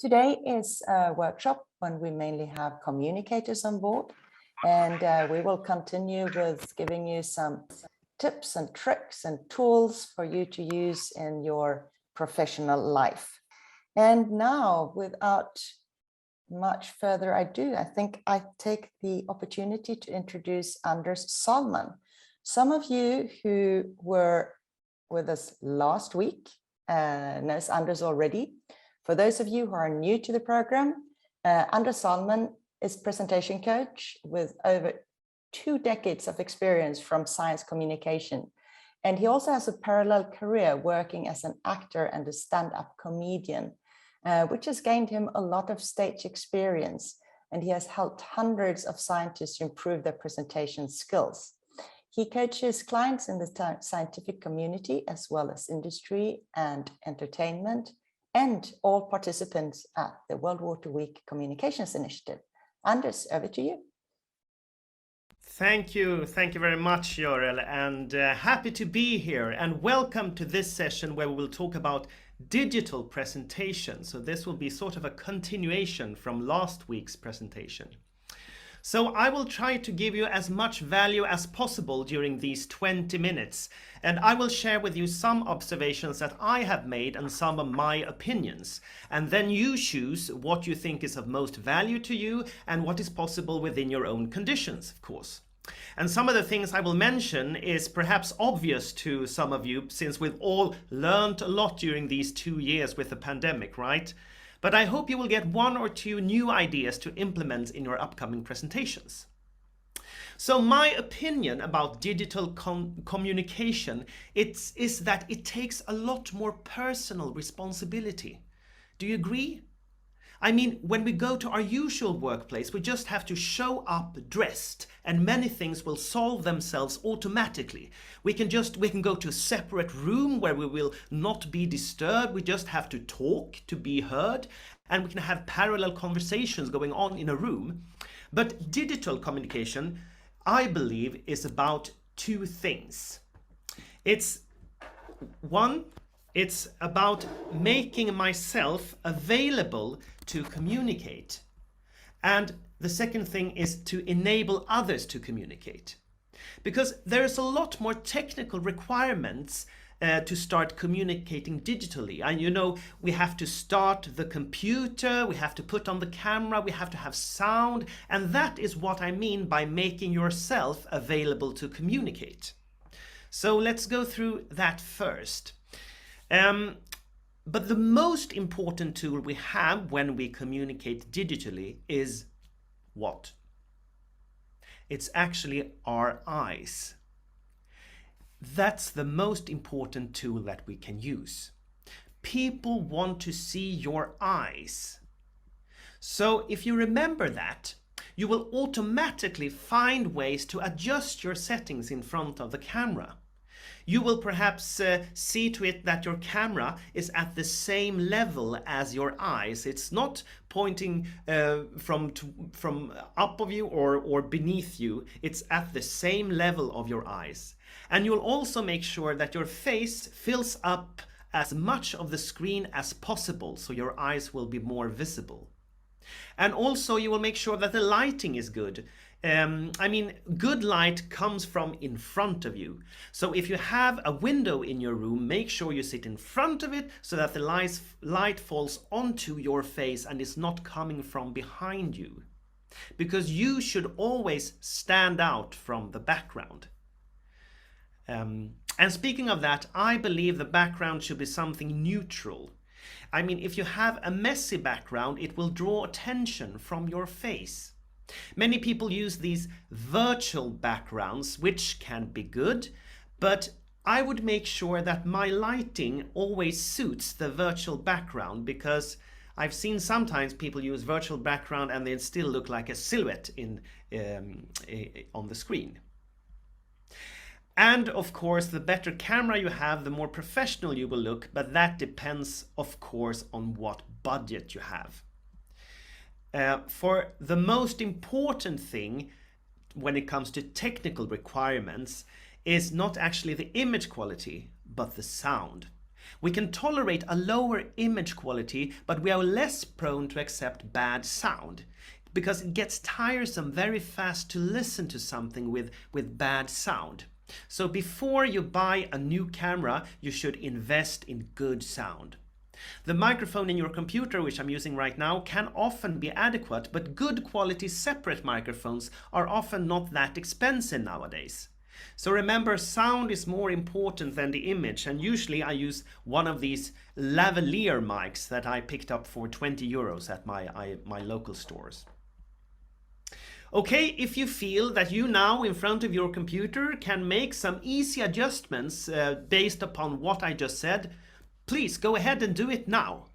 Today is a workshop when we mainly have communicators on board, and we will continue with giving you some tips and tricks and tools for you to use in your professional life. And now, without much further ado, I think I take the opportunity to introduce Anders Sahlman. Some of you who were with us last week knows Anders already. For those of you who are new to the program, Anders Sahlman is presentation coach with over 2 decades of experience from science communication. And he also has a parallel career working as an actor and a stand-up comedian, which has gained him a lot of stage experience. And he has helped hundreds of scientists improve their presentation skills. He coaches clients in the scientific community, as well as industry and entertainment, and all participants at the World Water Week Communications Initiative. Anders, over to you. Thank you very much, Jorel, and happy to be here, and welcome to this session where we will talk about digital presentation. So this will be sort of a continuation from last week's presentation. So I will try to give you as much value as possible during these 20 minutes, and I will share with you some observations that I have made and some of my opinions. And then you choose what you think is of most value to you and what is possible within your own conditions, of course. And some of the things I will mention is perhaps obvious to some of you, since we've all learned a lot during these 2 years with the pandemic, right? But I hope you will get 1 or 2 new ideas to implement in your upcoming presentations. So my opinion about digital communication is that it takes a lot more personal responsibility. Do you agree? I mean, when we go to our usual workplace, we just have to show up dressed and many things will solve themselves automatically. We can go to a separate room where we will not be disturbed. We just have to talk to be heard, and we can have parallel conversations going on in a room. But digital communication, I believe, is about 2 things. It's about making myself available to communicate. And the second thing is to enable others to communicate. Because there's a lot more technical requirements to start communicating digitally. And you know, we have to start the computer, we have to put on the camera, we have to have sound. And that is what I mean by making yourself available to communicate. So let's go through that first. But the most important tool we have when we communicate digitally is what? It's actually our eyes. That's the most important tool that we can use. People want to see your eyes. So if you remember that, you will automatically find ways to adjust your settings in front of the camera. You will perhaps see to it that your camera is at the same level as your eyes. It's not pointing from up of you or beneath you. It's at the same level of your eyes. And you'll also make sure that your face fills up as much of the screen as possible, so your eyes will be more visible. And also you will make sure that the lighting is good. Good light comes from in front of you. So if you have a window in your room, make sure you sit in front of it so that the light falls onto your face and is not coming from behind you. Because you should always stand out from the background. And speaking of that, I believe the background should be something neutral. I mean, if you have a messy background, it will draw attention from your face. Many people use these virtual backgrounds, which can be good, but I would make sure that my lighting always suits the virtual background, because I've seen sometimes people use virtual background and they still look like a silhouette on the screen. And of course, the better camera you have, the more professional you will look, but that depends, of course, on what budget you have. For the most important thing when it comes to technical requirements is not actually the image quality, but the sound. We can tolerate a lower image quality, but we are less prone to accept bad sound because it gets tiresome very fast to listen to something with bad sound. So before you buy a new camera, you should invest in good sound. The microphone in your computer, which I'm using right now, can often be adequate, but good quality separate microphones are often not that expensive nowadays. So remember, sound is more important than the image, and usually I use one of these lavalier mics that I picked up for 20 euros at my local stores. Okay, if you feel that you now in front of your computer can make some easy adjustments based upon what I just said, please go ahead and do it now.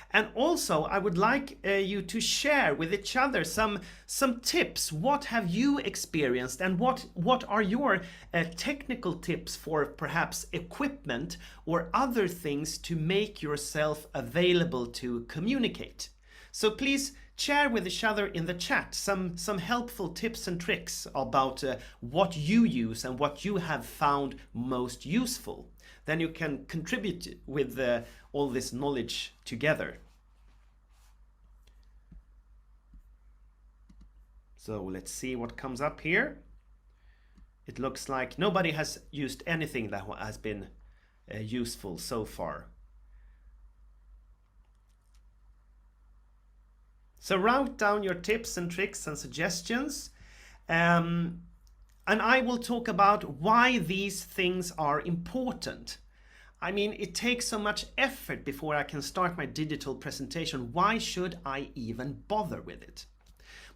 And also, I would like you to share with each other some tips. What have you experienced, and what are your technical tips for perhaps equipment or other things to make yourself available to communicate? So please share with each other in the chat some helpful tips and tricks about what you use and what you have found most useful. Then you can contribute with all this knowledge together. So let's see what comes up here. It looks like nobody has used anything that has been useful so far. So write down your tips and tricks and suggestions. And I will talk about why these things are important. I mean, it takes so much effort before I can start my digital presentation. Why should I even bother with it?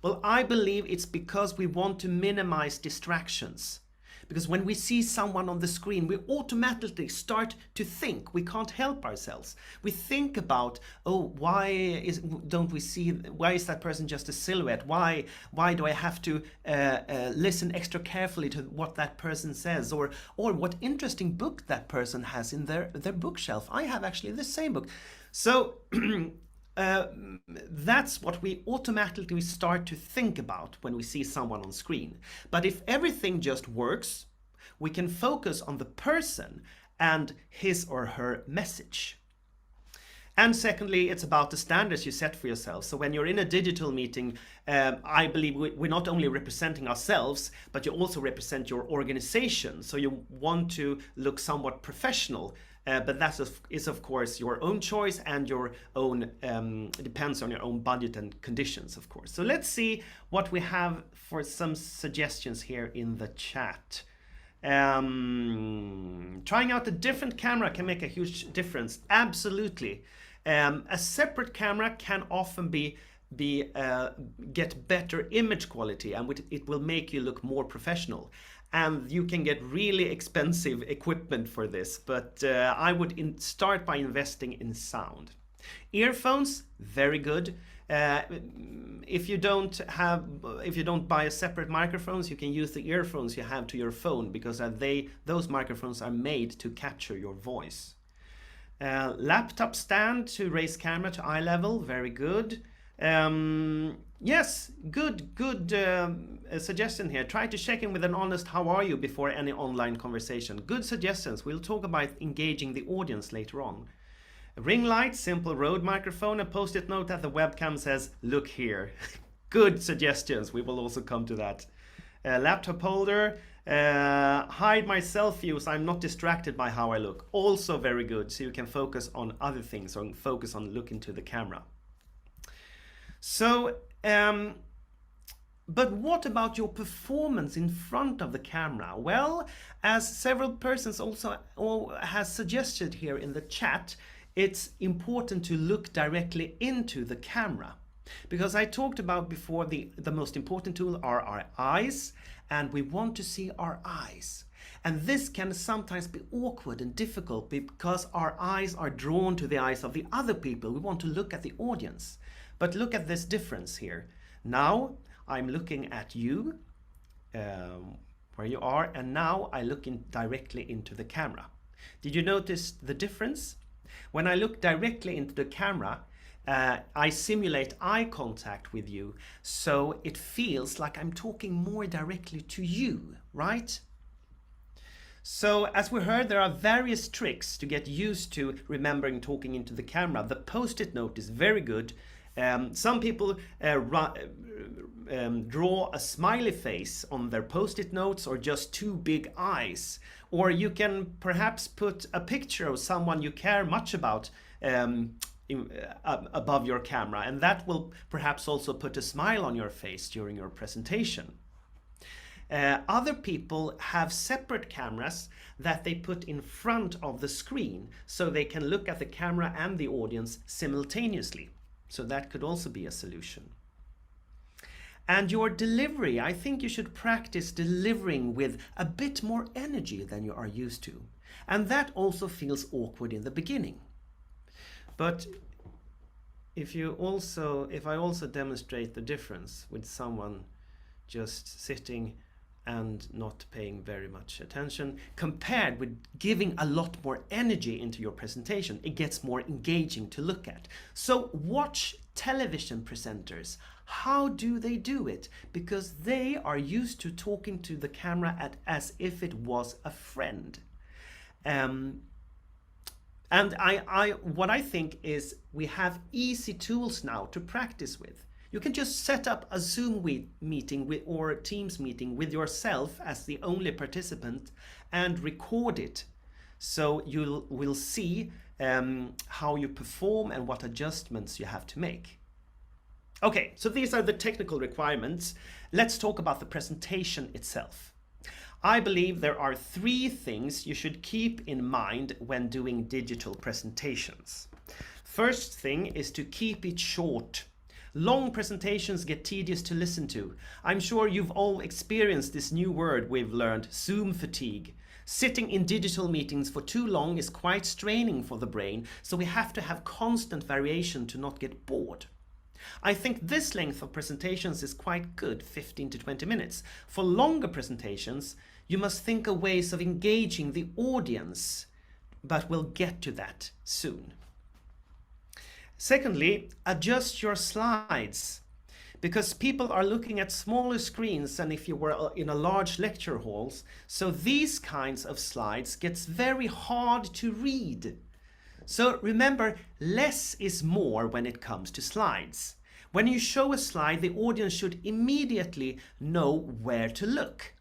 Well, I believe it's because we want to minimize distractions. Because when we see someone on the screen, we automatically start to think. We can't help ourselves. We think about, oh, why is that person just a silhouette? Why do I have to listen extra carefully to what that person says? Or what interesting book that person has in their bookshelf. I have actually the same book. So that's what we automatically start to think about when we see someone on screen. But if everything just works, we can focus on the person and his or her message. And secondly, it's about the standards you set for yourself. So when you're in a digital meeting, I believe we're not only representing ourselves, but you also represent your organization. So you want to look somewhat professional. But that is of course your own choice and your own, depends on your own budget and conditions, of course. So let's see what we have for some suggestions here in the chat. Trying out a different camera can make a huge difference. Absolutely. A separate camera can often get better image quality, and it will make you look more professional. And you can get really expensive equipment for this, but I would start by investing in sound. Earphones, very good. If you don't buy a separate microphones, you can use the earphones you have to your phone, because those microphones are made to capture your voice. Laptop stand to raise camera to eye level, very good. Yes, good suggestion here. Try to check in with an honest "how are you" before any online conversation. Good suggestions. We'll talk about engaging the audience later on. Ring light, simple Rode microphone, a post-it note that the webcam says "look here." Good suggestions. We will also come to that. Laptop holder, hide my self views. I'm not distracted by how I look. Also very good. So you can focus on other things or focus on looking to the camera. So, but what about your performance in front of the camera? Well, as several persons also has suggested here in the chat, it's important to look directly into the camera. Because I talked about before, the most important tool are our eyes, and we want to see our eyes. And this can sometimes be awkward and difficult because our eyes are drawn to the eyes of the other people. We want to look at the audience. But look at this difference here. Now I'm looking at you, where you are, and now I look directly into the camera. Did you notice the difference? When I look directly into the camera, I simulate eye contact with you, so it feels like I'm talking more directly to you, right? So as we heard, there are various tricks to get used to remembering talking into the camera. The post-it note is very good. Some people draw a smiley face on their post-it notes, or just two big eyes. Or you can perhaps put a picture of someone you care much about above your camera, and that will perhaps also put a smile on your face during your presentation. Other people have separate cameras that they put in front of the screen so they can look at the camera and the audience simultaneously. So that could also be a solution. And your delivery, I think you should practice delivering with a bit more energy than you are used to. And that also feels awkward in the beginning. But if I also demonstrate the difference with someone just sitting and not paying very much attention, compared with giving a lot more energy into your presentation, it gets more engaging to look at. So watch television presenters. How do they do it? Because they are used to talking to the camera as if it was a friend. And what I think is we have easy tools now to practice with. You can just set up a Zoom meeting or a Teams meeting with yourself as the only participant and record it. So you will see how you perform and what adjustments you have to make. Okay, so these are the technical requirements. Let's talk about the presentation itself. I believe there are 3 things you should keep in mind when doing digital presentations. First thing is to keep it short. Long presentations get tedious to listen to. I'm sure you've all experienced this new word we've learned, Zoom fatigue. Sitting in digital meetings for too long is quite straining for the brain, so we have to have constant variation to not get bored. I think this length of presentations is quite good, 15 to 20 minutes. For longer presentations, you must think of ways of engaging the audience, but we'll get to that soon. Secondly, adjust your slides, because people are looking at smaller screens than if you were in a large lecture halls. So these kinds of slides gets very hard to read. So remember, less is more when it comes to slides. When you show a slide, the audience should immediately know where to look.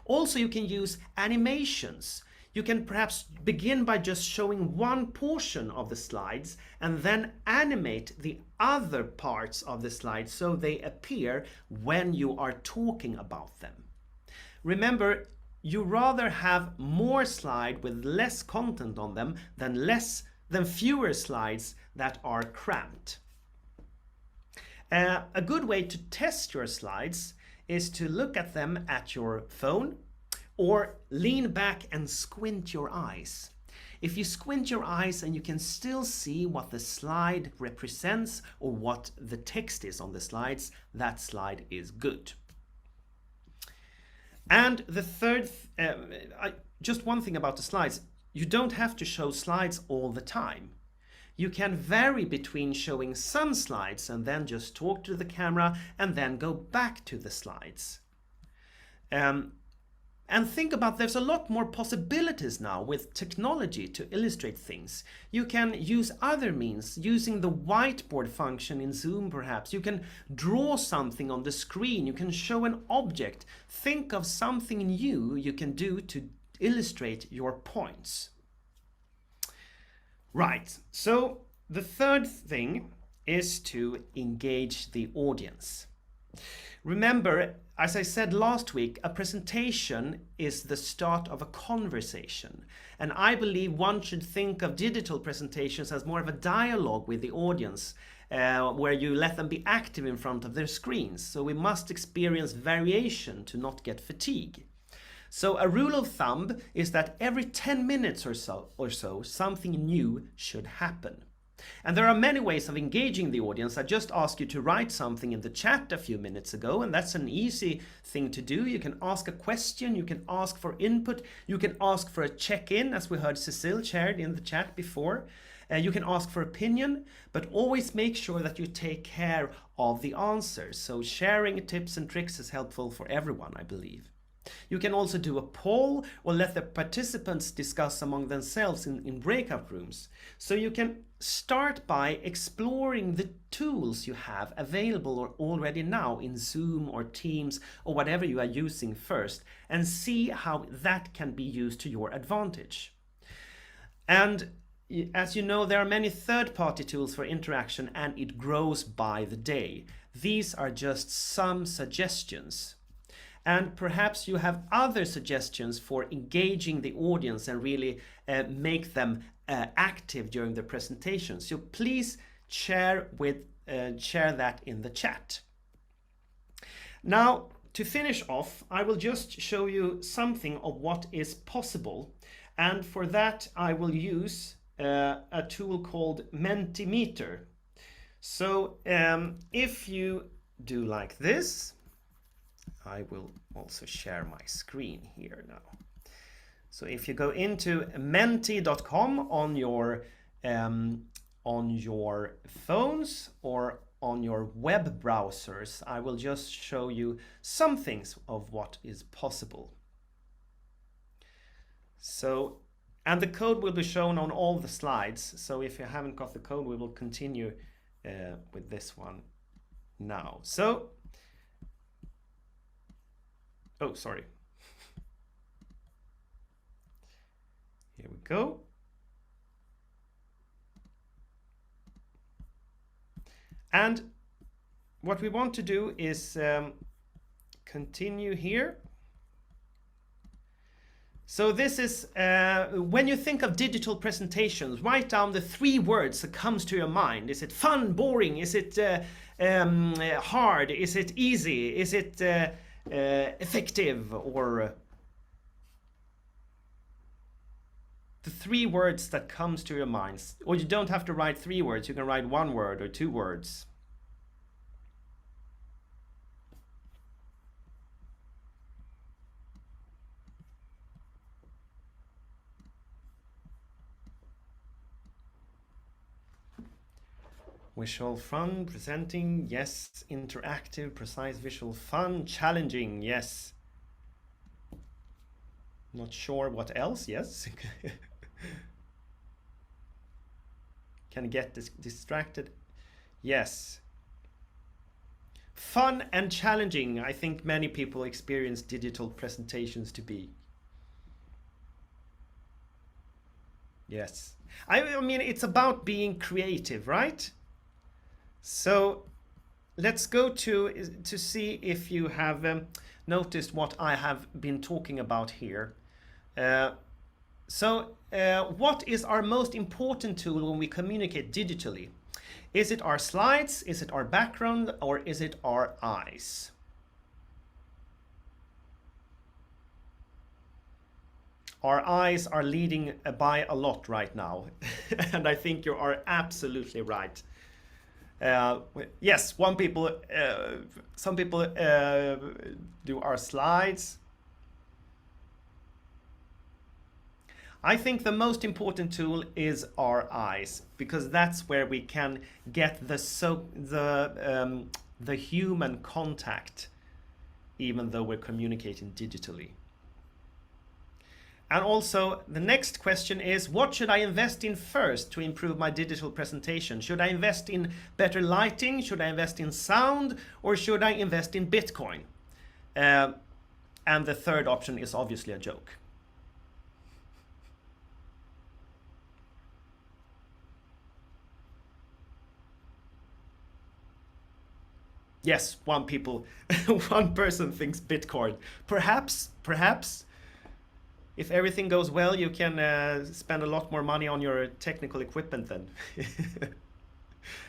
Also, you can use animations. You can perhaps begin by just showing one portion of the slides and then animate the other parts of the slides so they appear when you are talking about them. Remember, you rather have more slides with less content on them than fewer slides that are cramped. A good way to test your slides is to look at them at your phone, or lean back and squint your eyes. If you squint your eyes and you can still see what the slide represents or what the text is on the slides, that slide is good. And the third, just one thing about the slides, you don't have to show slides all the time. You can vary between showing some slides and then just talk to the camera and then go back to the slides. And think about, there's a lot more possibilities now with technology to illustrate things. You can use other means, using the whiteboard function in Zoom perhaps. You can draw something on the screen, you can show an object. Think of something new you can do to illustrate your points. Right, so the third thing is to engage the audience. Remember, as I said last week, a presentation is the start of a conversation. And I believe one should think of digital presentations as more of a dialogue with the audience, where you let them be active in front of their screens. So we must experience variation to not get fatigue. So a rule of thumb is that every 10 minutes or so, something new should happen. And there are many ways of engaging the audience. I just asked you to write something in the chat a few minutes ago, and that's an easy thing to do. You can ask a question, you can ask for input, you can ask for a check-in, as we heard Cecile shared in the chat before. You can ask for opinion, but always make sure that you take care of the answers. So sharing tips and tricks is helpful for everyone, I believe. You can also do a poll or let the participants discuss among themselves in breakout rooms. So you can start by exploring the tools you have available or already now in Zoom or Teams or whatever you are using first, and see how that can be used to your advantage. And as you know, there are many third-party tools for interaction, and it grows by the day. These are just some suggestions. And perhaps you have other suggestions for engaging the audience and really make them active during the presentation. So please share that in the chat. Now, to finish off, I will just show you something of what is possible. And for that, I will use a tool called Mentimeter. So if you do like this, I will also share my screen here now. So if you go into menti.com on your phones or on your web browsers, I will just show you some things of what is possible. So, and the code will be shown on all the slides. So if you haven't got the code, we will continue with this one now. So, oh, sorry. Here we go. And what we want to do is continue here. So this is, when you think of digital presentations, write down the 3 words that comes to your mind. Is it fun, boring? Is it hard? Is it easy? Is it effective? Or the 3 words that comes to your minds. Or you don't have to write 3 words. You can write 1 word or 2 words. Visual fun, presenting, yes. Interactive, precise, visual fun, challenging, yes. Not sure what else, yes. Can get distracted, yes. Fun and challenging, I think many people experience digital presentations to be. Yes. I mean, it's about being creative, right? So let's go to see if you have noticed what I have been talking about here. What is our most important tool when we communicate digitally? Is it our slides? Is it our background? Or is it our eyes? Our eyes are leading by a lot right now. And I think you are absolutely right. Yes, some people do our slides. I think the most important tool is our eyes, because that's where we can get the human contact, even though we're communicating digitally. And also, the next question is, what should I invest in first to improve my digital presentation? Should I invest in better lighting? Should I invest in sound? Or should I invest in Bitcoin? And the third option is obviously a joke. Yes, one person thinks Bitcoin. Perhaps. If everything goes well, you can spend a lot more money on your technical equipment then.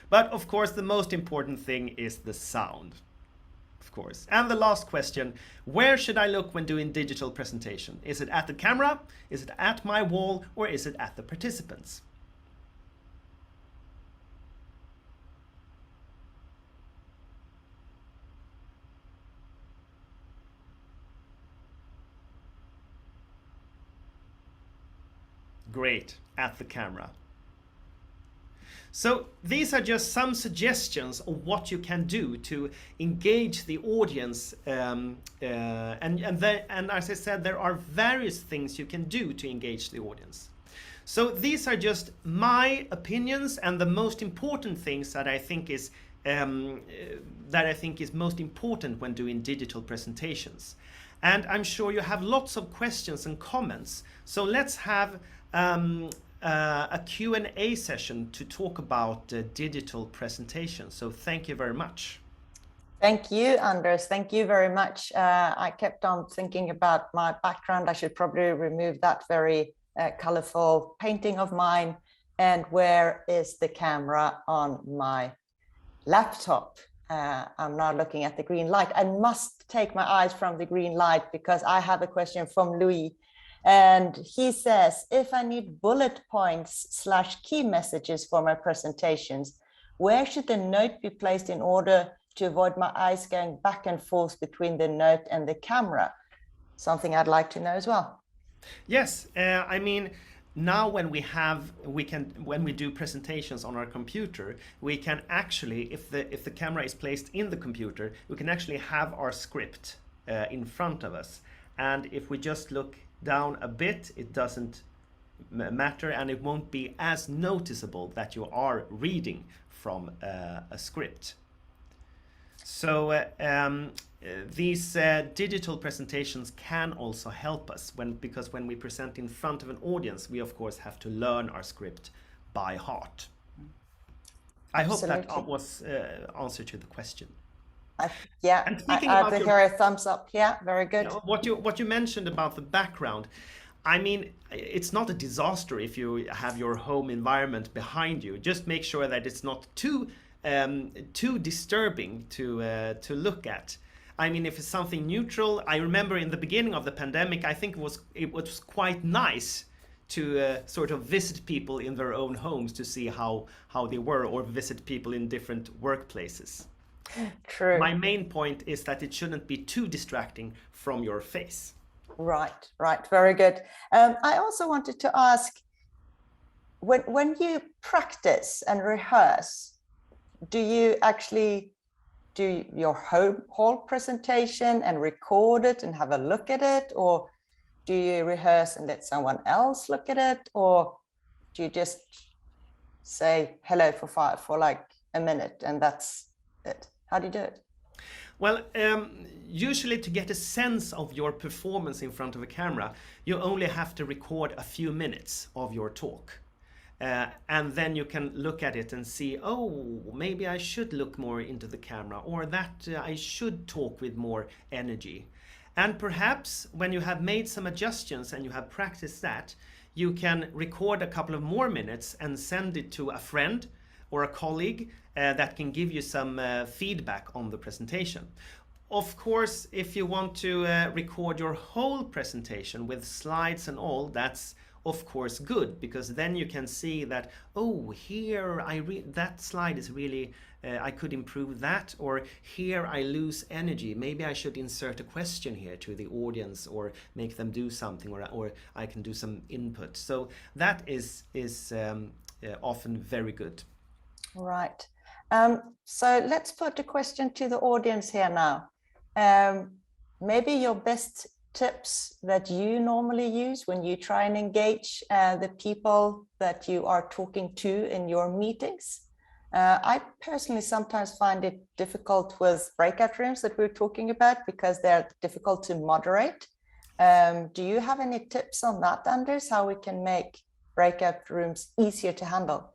But of course, the most important thing is the sound, of course. And the last question, where should I look when doing digital presentation? Is it at the camera? Is it at my wall? Or is it at the participants? Great, at the camera. So these are just some suggestions of what you can do to engage the audience, and as I said, there are various things you can do to engage the audience. So these are just my opinions and the most important things that I think is most important when doing digital presentations. And I'm sure you have lots of questions and comments. So let's have a Q&A session to talk about digital presentations. So thank you very much. Thank you, Anders. Thank you very much. I kept on thinking about my background. I should probably remove that very colorful painting of mine. And where is the camera on my laptop? I'm now looking at the green light. I must take my eyes from the green light because I have a question from Louis. And he says, if I need bullet points / key messages for my presentations, where should the note be placed in order to avoid my eyes going back and forth between the note and the camera? Something I'd like to know as well. Yes, I mean, now when we do presentations on our computer, we can actually, if the camera is placed in the computer, we can actually have our script in front of us. And if we just look down a bit, it doesn't matter, and it won't be as noticeable that you are reading from a script. So these digital presentations can also help us because when we present in front of an audience, we of course have to learn our script by heart. I hope that was answer to the question. Yeah, I hear a thumbs up. Yeah, very good. What you mentioned about the background, I mean, it's not a disaster if you have your home environment behind you. Just make sure that it's not too disturbing to look at. I mean, if it's something neutral, I remember in the beginning of the pandemic, I think it was quite nice to sort of visit people in their own homes to see how they were, or visit people in different workplaces. True. My main point is that it shouldn't be too distracting from your face. Right, very good. I also wanted to ask, when you practice and rehearse, do you actually do your whole presentation and record it and have a look at it, or do you rehearse and let someone else look at it, or do you just say hello for like a minute and that's it? How do you do it? Well, usually to get a sense of your performance in front of a camera, you only have to record a few minutes of your talk. And then you can look at it and see, oh, maybe I should look more into the camera, or that I should talk with more energy. And perhaps when you have made some adjustments and you have practiced that, you can record a couple of more minutes and send it to a friend or a colleague that can give you some feedback on the presentation. Of course, if you want to record your whole presentation with slides and all, that's of course good, because then you can see that, oh, here that slide is really, I could improve that, or here I lose energy. Maybe I should insert a question here to the audience, or make them do something, or I can do some input. So that is often very good. Right. So let's put a question to the audience here now. Maybe your best tips that you normally use when you try and engage the people that you are talking to in your meetings. I personally sometimes find it difficult with breakout rooms that we're talking about because they're difficult to moderate. Do you have any tips on that, Anders, how we can make breakout rooms easier to handle?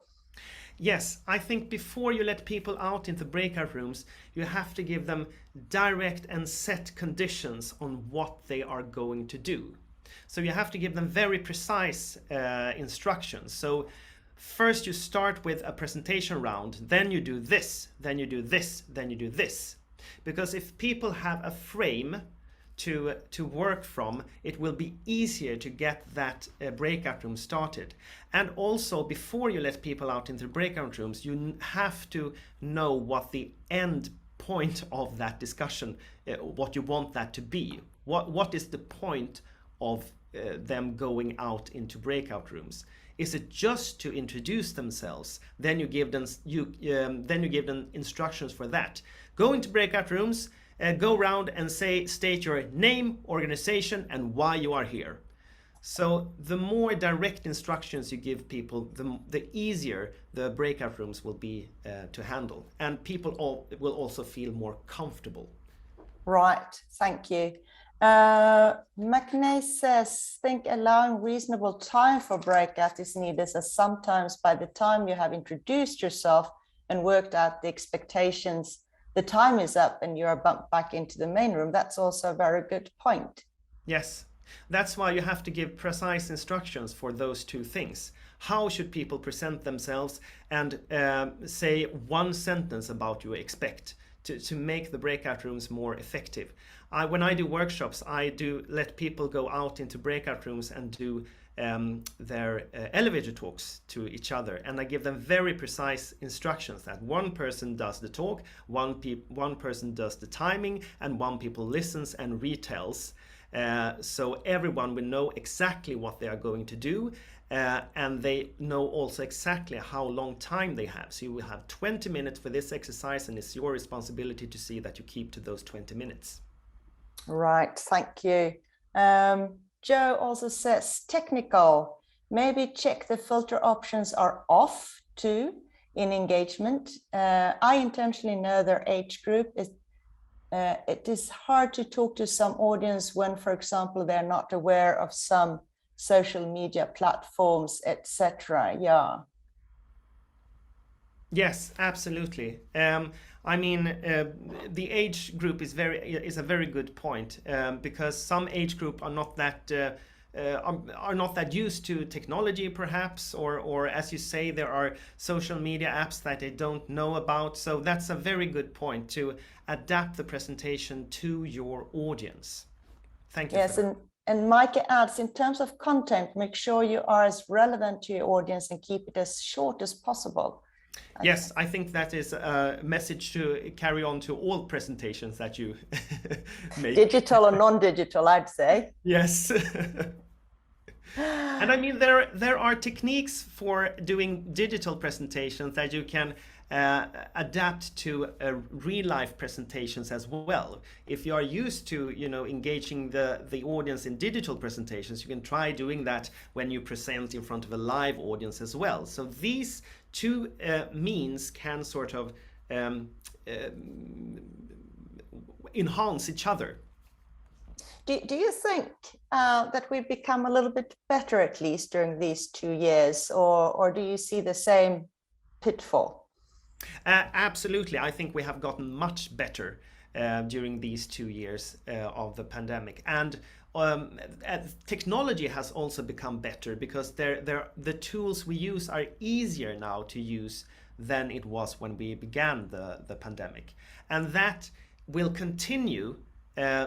Yes, I think before you let people out into breakout rooms, you have to give them direct and set conditions on what they are going to do. So you have to give them very precise instructions. So first you start with a presentation round, then you do this, then you do this, then you do this. Because if people have a frame to work from, it will be easier to get that breakout room started. And also, before you let people out into breakout rooms, you have to know what the end point of that discussion, what you want that to be. What is the point of them going out into breakout rooms? Is it just to introduce themselves? Then you give them instructions for that. Go into breakout rooms, go around and state your name, organization, and why you are here. So the more direct instructions you give people, the easier the breakout rooms will be to handle, and people will also feel more comfortable. Right, thank you. McNay says, think allowing reasonable time for breakout is needed, as sometimes by the time you have introduced yourself and worked out the expectations, the time is up and you're bumped back into the main room. That's also a very good point. Yes, that's why you have to give precise instructions for those two things. How should people present themselves, and say one sentence about you expect to make the breakout rooms more effective. When I do workshops, I do let people go out into breakout rooms and do their elevator talks to each other, and I give them very precise instructions that one person does the talk, one person does the timing, and one people listens and retells, so everyone will know exactly what they are going to do, and they know also exactly how long time they have. So you will have 20 minutes for this exercise, and it's your responsibility to see that you keep to those 20 minutes. Right, thank you. Joe also says technical, maybe check the filter options are off too in engagement. I intentionally know their age group. It is hard to talk to some audience when, for example, they're not aware of some social media platforms, etc. Yeah. Yes, absolutely. I mean, the age group is a very good point, because some age group are not that used to technology, perhaps, or as you say, there are social media apps that they don't know about. So that's a very good point, to adapt the presentation to your audience. Thank you. Yes, and Micah adds, in terms of content, make sure you are as relevant to your audience and keep it as short as possible. Yes, I think that is a message to carry on to all presentations that you make. Digital or non-digital, I'd say. Yes. And I mean, there are techniques for doing digital presentations that you can adapt to real life presentations as well. If you are used to, engaging the audience in digital presentations, you can try doing that when you present in front of a live audience as well. So these two means can sort of enhance each other. Do you think that we've become a little bit better, at least during these 2 years, or do you see the same pitfall? Absolutely. I think we have gotten much better during these 2 years of the pandemic. And technology has also become better, because the tools we use are easier now to use than it was when we began the pandemic. And that will continue.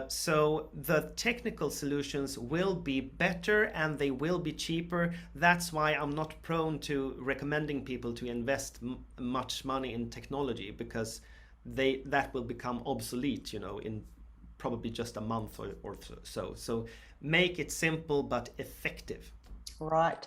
So the technical solutions will be better and they will be cheaper. That's why I'm not prone to recommending people to invest much money in technology, because that will become obsolete, in probably just a month or so. So make it simple but effective. Right.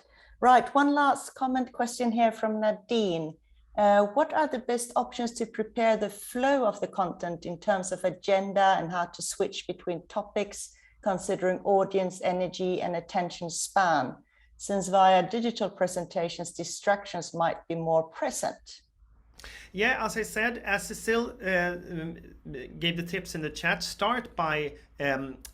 One last question here from Nadine. What are the best options to prepare the flow of the content in terms of agenda and how to switch between topics, considering audience energy and attention span, since via digital presentations, distractions might be more present? Yeah, as I said, as Cecile gave the tips in the chat, start by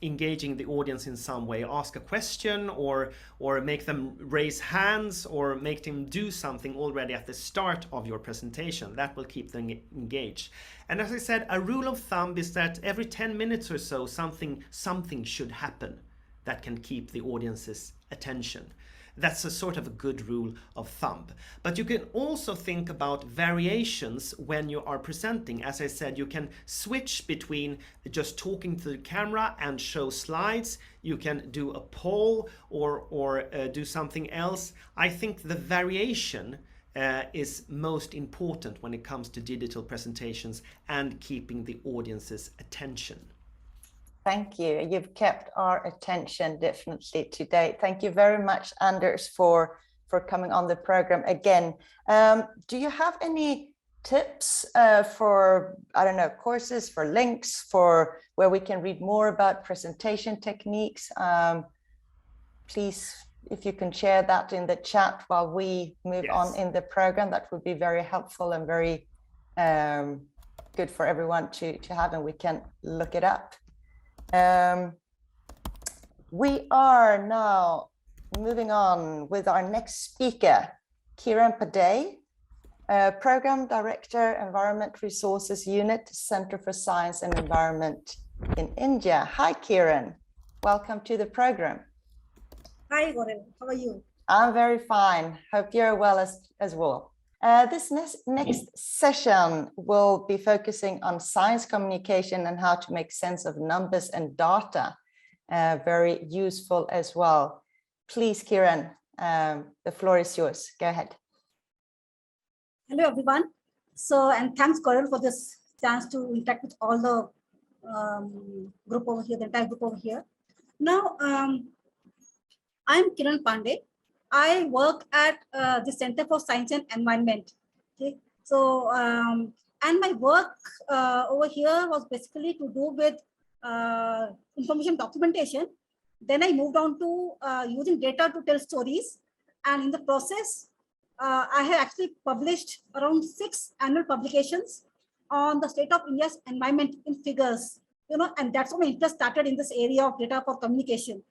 engaging the audience in some way. Ask a question, or make them raise hands, or make them do something already at the start of your presentation. That will keep them engaged. And as I said, a rule of thumb is that every 10 minutes or so, something should happen that can keep the audience's attention. That's a sort of a good rule of thumb. But you can also think about variations when you are presenting. As I said, you can switch between just talking to the camera and show slides. You can do a poll or do something else. I think the variation is most important when it comes to digital presentations and keeping the audience's attention. Thank you. You've kept our attention definitely today. Thank you very much, Anders, for for coming on the program again. Do you have any tips for, I don't know, courses, for links, for where we can read more about presentation techniques? Please, if you can share that in the chat while we move on in the program, that would be very helpful and very good for everyone to have, and we can look it up. We are now moving on with our next speaker, Kiran Pandey, Program Director, Environment Resources Unit, Center for Science and Environment in India. Hi, Kiran. Welcome to the program. Hi, Gaurav. How are you? I'm very fine. Hope you're well as well. This next session will be focusing on science communication and how to make sense of numbers and data. Very useful as well. Please, Kiran, the floor is yours. Go ahead. Hello, everyone. So, and thanks, Gaurav, for this chance to interact with all the group over here, the entire group over here. Now, I'm Kiran Pandey. I work at the Center for Science and Environment. Okay, so and my work over here was basically to do with information documentation. Then I moved on to using data to tell stories, and in the process, I have actually published around 6 annual publications on the state of India's environment in figures. You know, and that's how my interest started in this area of data for communication.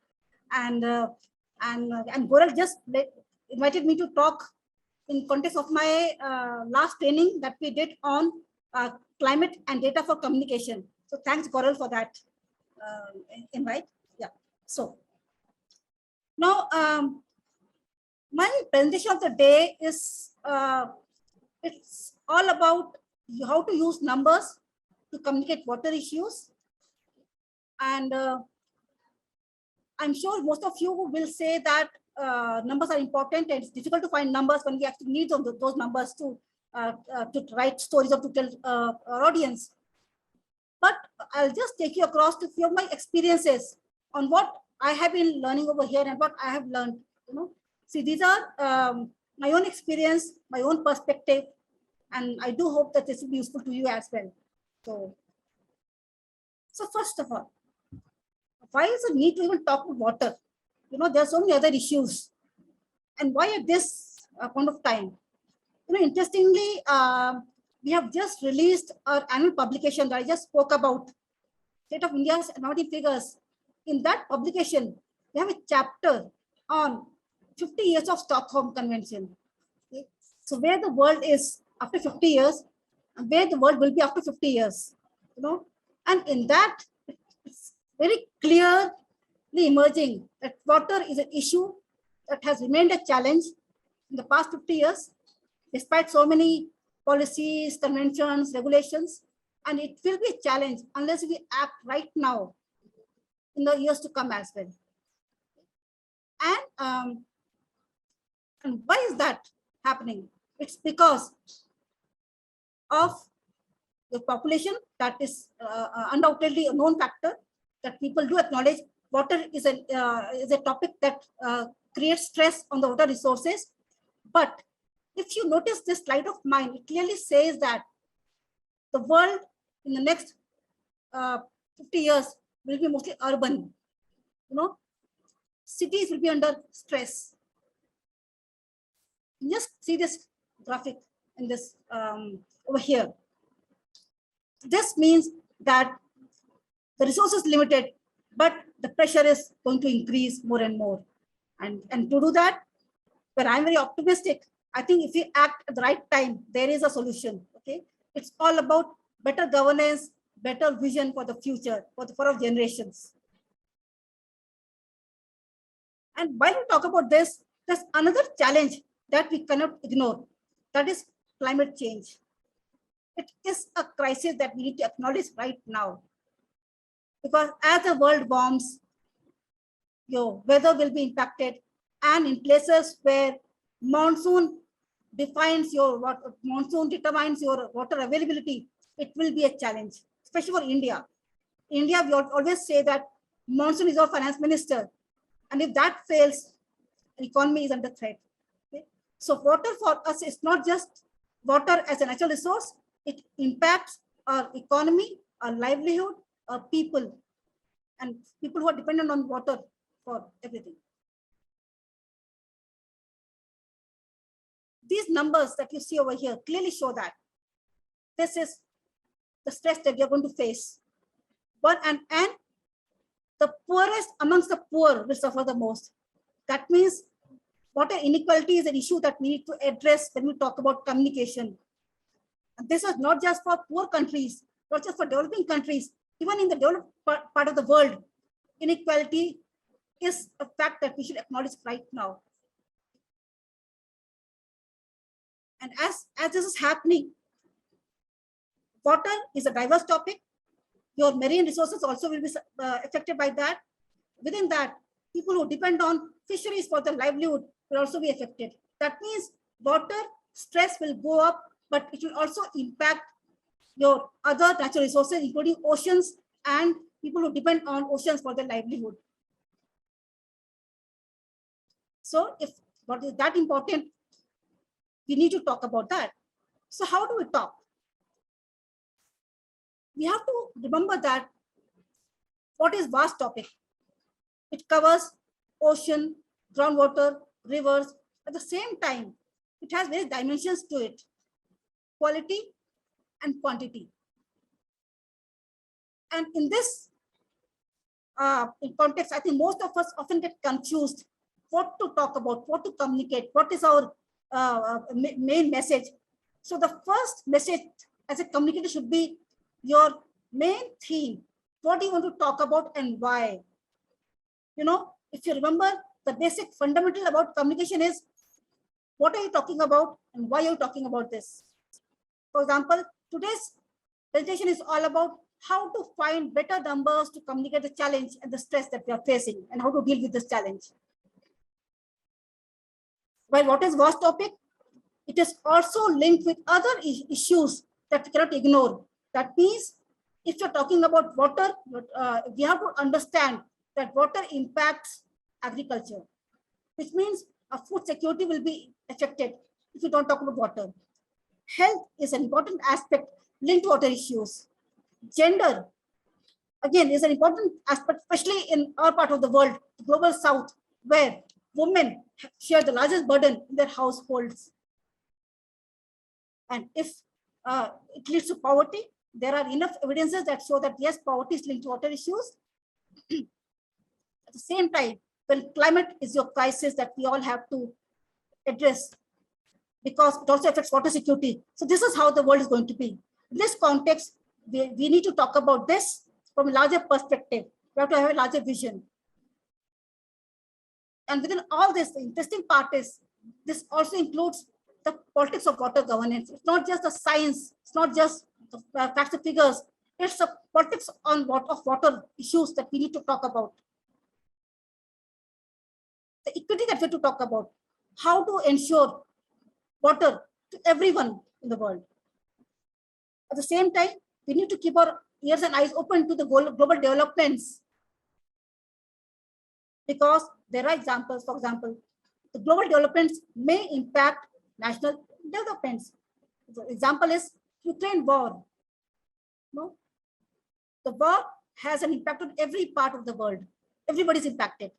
And Gaurav just invited me to talk in context of my last training that we did on climate and data for communication. So thanks, Gaurav, for that invite. Yeah. So now my presentation of the day is it's all about how to use numbers to communicate water issues. And I'm sure most of you will say that numbers are important, and it's difficult to find numbers when we actually need those numbers to write stories or to tell our audience. But I'll just take you across to a few of my experiences on what I have been learning over here and what I have learned. You know, see, these are my own experience, my own perspective, and I do hope that this will be useful to you as well. So first of all, why is the need to even talk about water? You know, there are so many other issues. And why at this point of time? You know, interestingly, we have just released our annual publication that I just spoke about, State of India's Environmental Figures. In that publication, we have a chapter on 50 years of Stockholm Convention. Okay? So where the world is after 50 years, and where the world will be after 50 years. You know, and in that, it's very clearly emerging that water is an issue that has remained a challenge in the past 50 years, despite so many policies, conventions, regulations, and it will be a challenge unless we act right now in the years to come as well. And why is that happening? It's because of the population. That is undoubtedly a known factor that people do acknowledge. Water is a topic that creates stress on the water resources. But if you notice this slide of mine, it clearly says that the world in the next 50 years will be mostly urban. You know, cities will be under stress. Just see this graphic in this over here. This means that the resource is limited, but the pressure is going to increase more and more. And to do that, but I'm very optimistic. I think if we act at the right time, there is a solution. Okay, it's all about better governance, better vision for the future, for our generations. And while we talk about this, there's another challenge that we cannot ignore. That is climate change. It is a crisis that we need to acknowledge right now. Because as the world warms, your weather will be impacted, and in places where monsoon determines your water availability, it will be a challenge, especially for India. India, we always say that monsoon is our finance minister, and if that fails, the economy is under threat. So water for us is not just water as a natural resource, it impacts our economy, our livelihood, our people, and people who are dependent on water for everything. These numbers that you see over here clearly show that this is the stress that we are going to face. And the poorest amongst the poor will suffer the most. That means water inequality is an issue that we need to address when we talk about communication. And this is not just for poor countries, not just for developing countries, even in the developed part of the world, inequality is a fact that we should acknowledge right now. And as this is happening, water is a diverse topic. Your marine resources also will be affected by that. Within that, people who depend on fisheries for their livelihood will also be affected. That means water stress will go up, but it will also impact your other natural resources, including oceans and people who depend on oceans for their livelihood. So if what is that important, we need to talk about that. So how do we talk? We have to remember that what is vast topic. It covers ocean, groundwater, rivers. At the same time, it has various dimensions to it, quality and quantity. And in this in context, I think most of us often get confused what to talk about, what to communicate, what is our main message. So the first message as a communicator should be your main theme. What do you want to talk about and why? You know, if you remember, the basic fundamental about communication is what are you talking about and why are you talking about this? For example, today's presentation is all about how to find better numbers to communicate the challenge and the stress that we are facing and how to deal with this challenge. While what is vast topic, it is also linked with other issues that we cannot ignore. That means if you're talking about water, we have to understand that water impacts agriculture, which means our food security will be affected if we don't talk about water. Health is an important aspect linked to water issues. Gender, again, is an important aspect, especially in our part of the world, the global south, where women share the largest burden in their households. And if it leads to poverty, there are enough evidences that show that yes, poverty is linked to water issues. At the same time, when climate is your crisis that we all have to address, because it also affects water security. So this is how the world is going to be. In this context, we need to talk about this from a larger perspective. We have to have a larger vision. And within all this, the interesting part is this also includes the politics of water governance. It's not just the science, it's not just the facts and figures, it's the politics of water issues that we need to talk about. The equity that we have to talk about, how to ensure water to everyone in the world. At the same time, we need to keep our ears and eyes open to the global developments, because there are examples. For example, the global developments may impact national developments. The example is Ukraine war. No? The war has an impact on every part of the world. Everybody is impacted.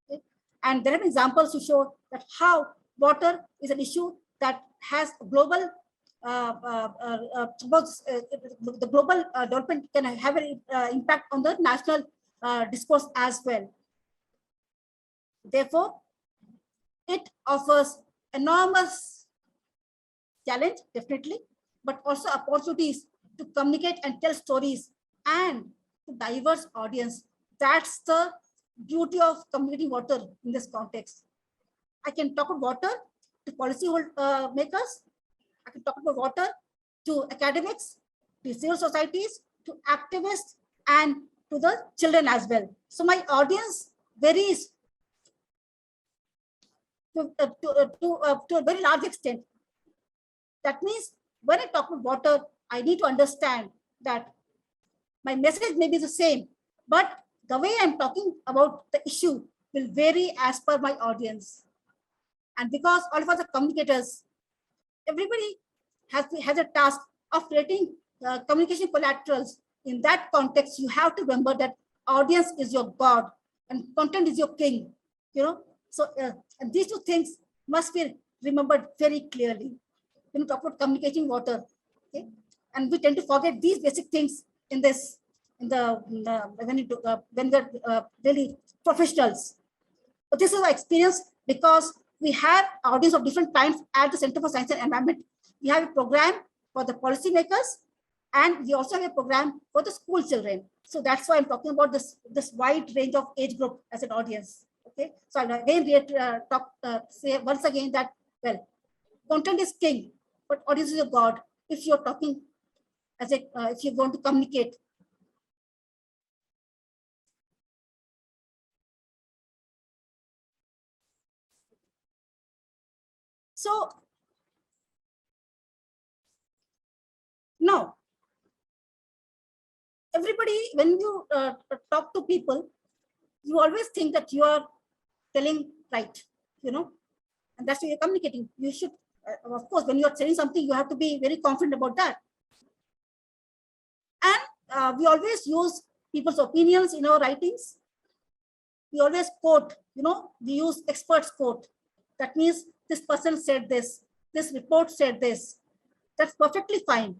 Okay? And there are examples to show that how water is an issue that has global the global development can have an impact on the national discourse as well. Therefore, it offers enormous challenge, definitely, but also opportunities to communicate and tell stories and to diverse audience. That's the beauty of communicating water in this context. I can talk about water to policy makers. I can talk about water to academics, to civil societies, to activists, and to the children as well. So my audience varies to a very large extent. That means when I talk about water, I need to understand that my message may be the same, but the way I'm talking about the issue will vary as per my audience. And because all of us are communicators, everybody has a task of creating communication collaterals. In that context, you have to remember that audience is your God and content is your king. So and these two things must be remembered very clearly when you talk about communicating water. Okay, and we tend to forget these basic things in this when we're really professionals. But this is our experience because we have audience of different kinds at the Center for Science and Environment. We have a program for the policymakers, and we also have a program for the school children. So that's why I'm talking about this wide range of age group as an audience. Okay, so I'll again say once again that, well, content is king, but audience is a god. If you're talking if you're going to communicate. So now, everybody, when you talk to people, you always think that you are telling right, and that's why you're communicating. You should, of course, when you're saying something, you have to be very confident about that. And we always use people's opinions in our writings. We always quote, we use experts quote. That means this person said this report said this. That's perfectly fine.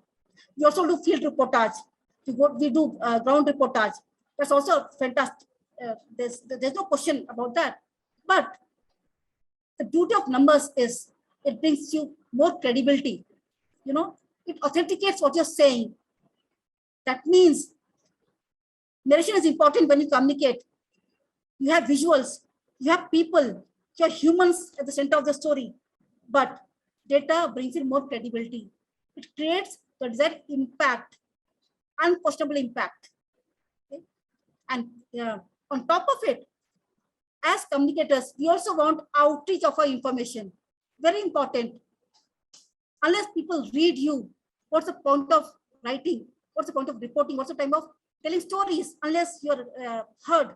We also do field reportage. We do ground reportage. That's also fantastic. There's no question about that. But the beauty of numbers is it brings you more credibility. It authenticates what you're saying. That means narration is important when you communicate. You have visuals, you have people, you have humans at the center of the story. But data brings in more credibility. It creates the desired impact, unquestionable impact. Okay? And on top of it, as communicators, we also want outreach of our information. Very important. Unless people read you, what's the point of writing? What's the point of reporting? What's the time of telling stories unless you're heard?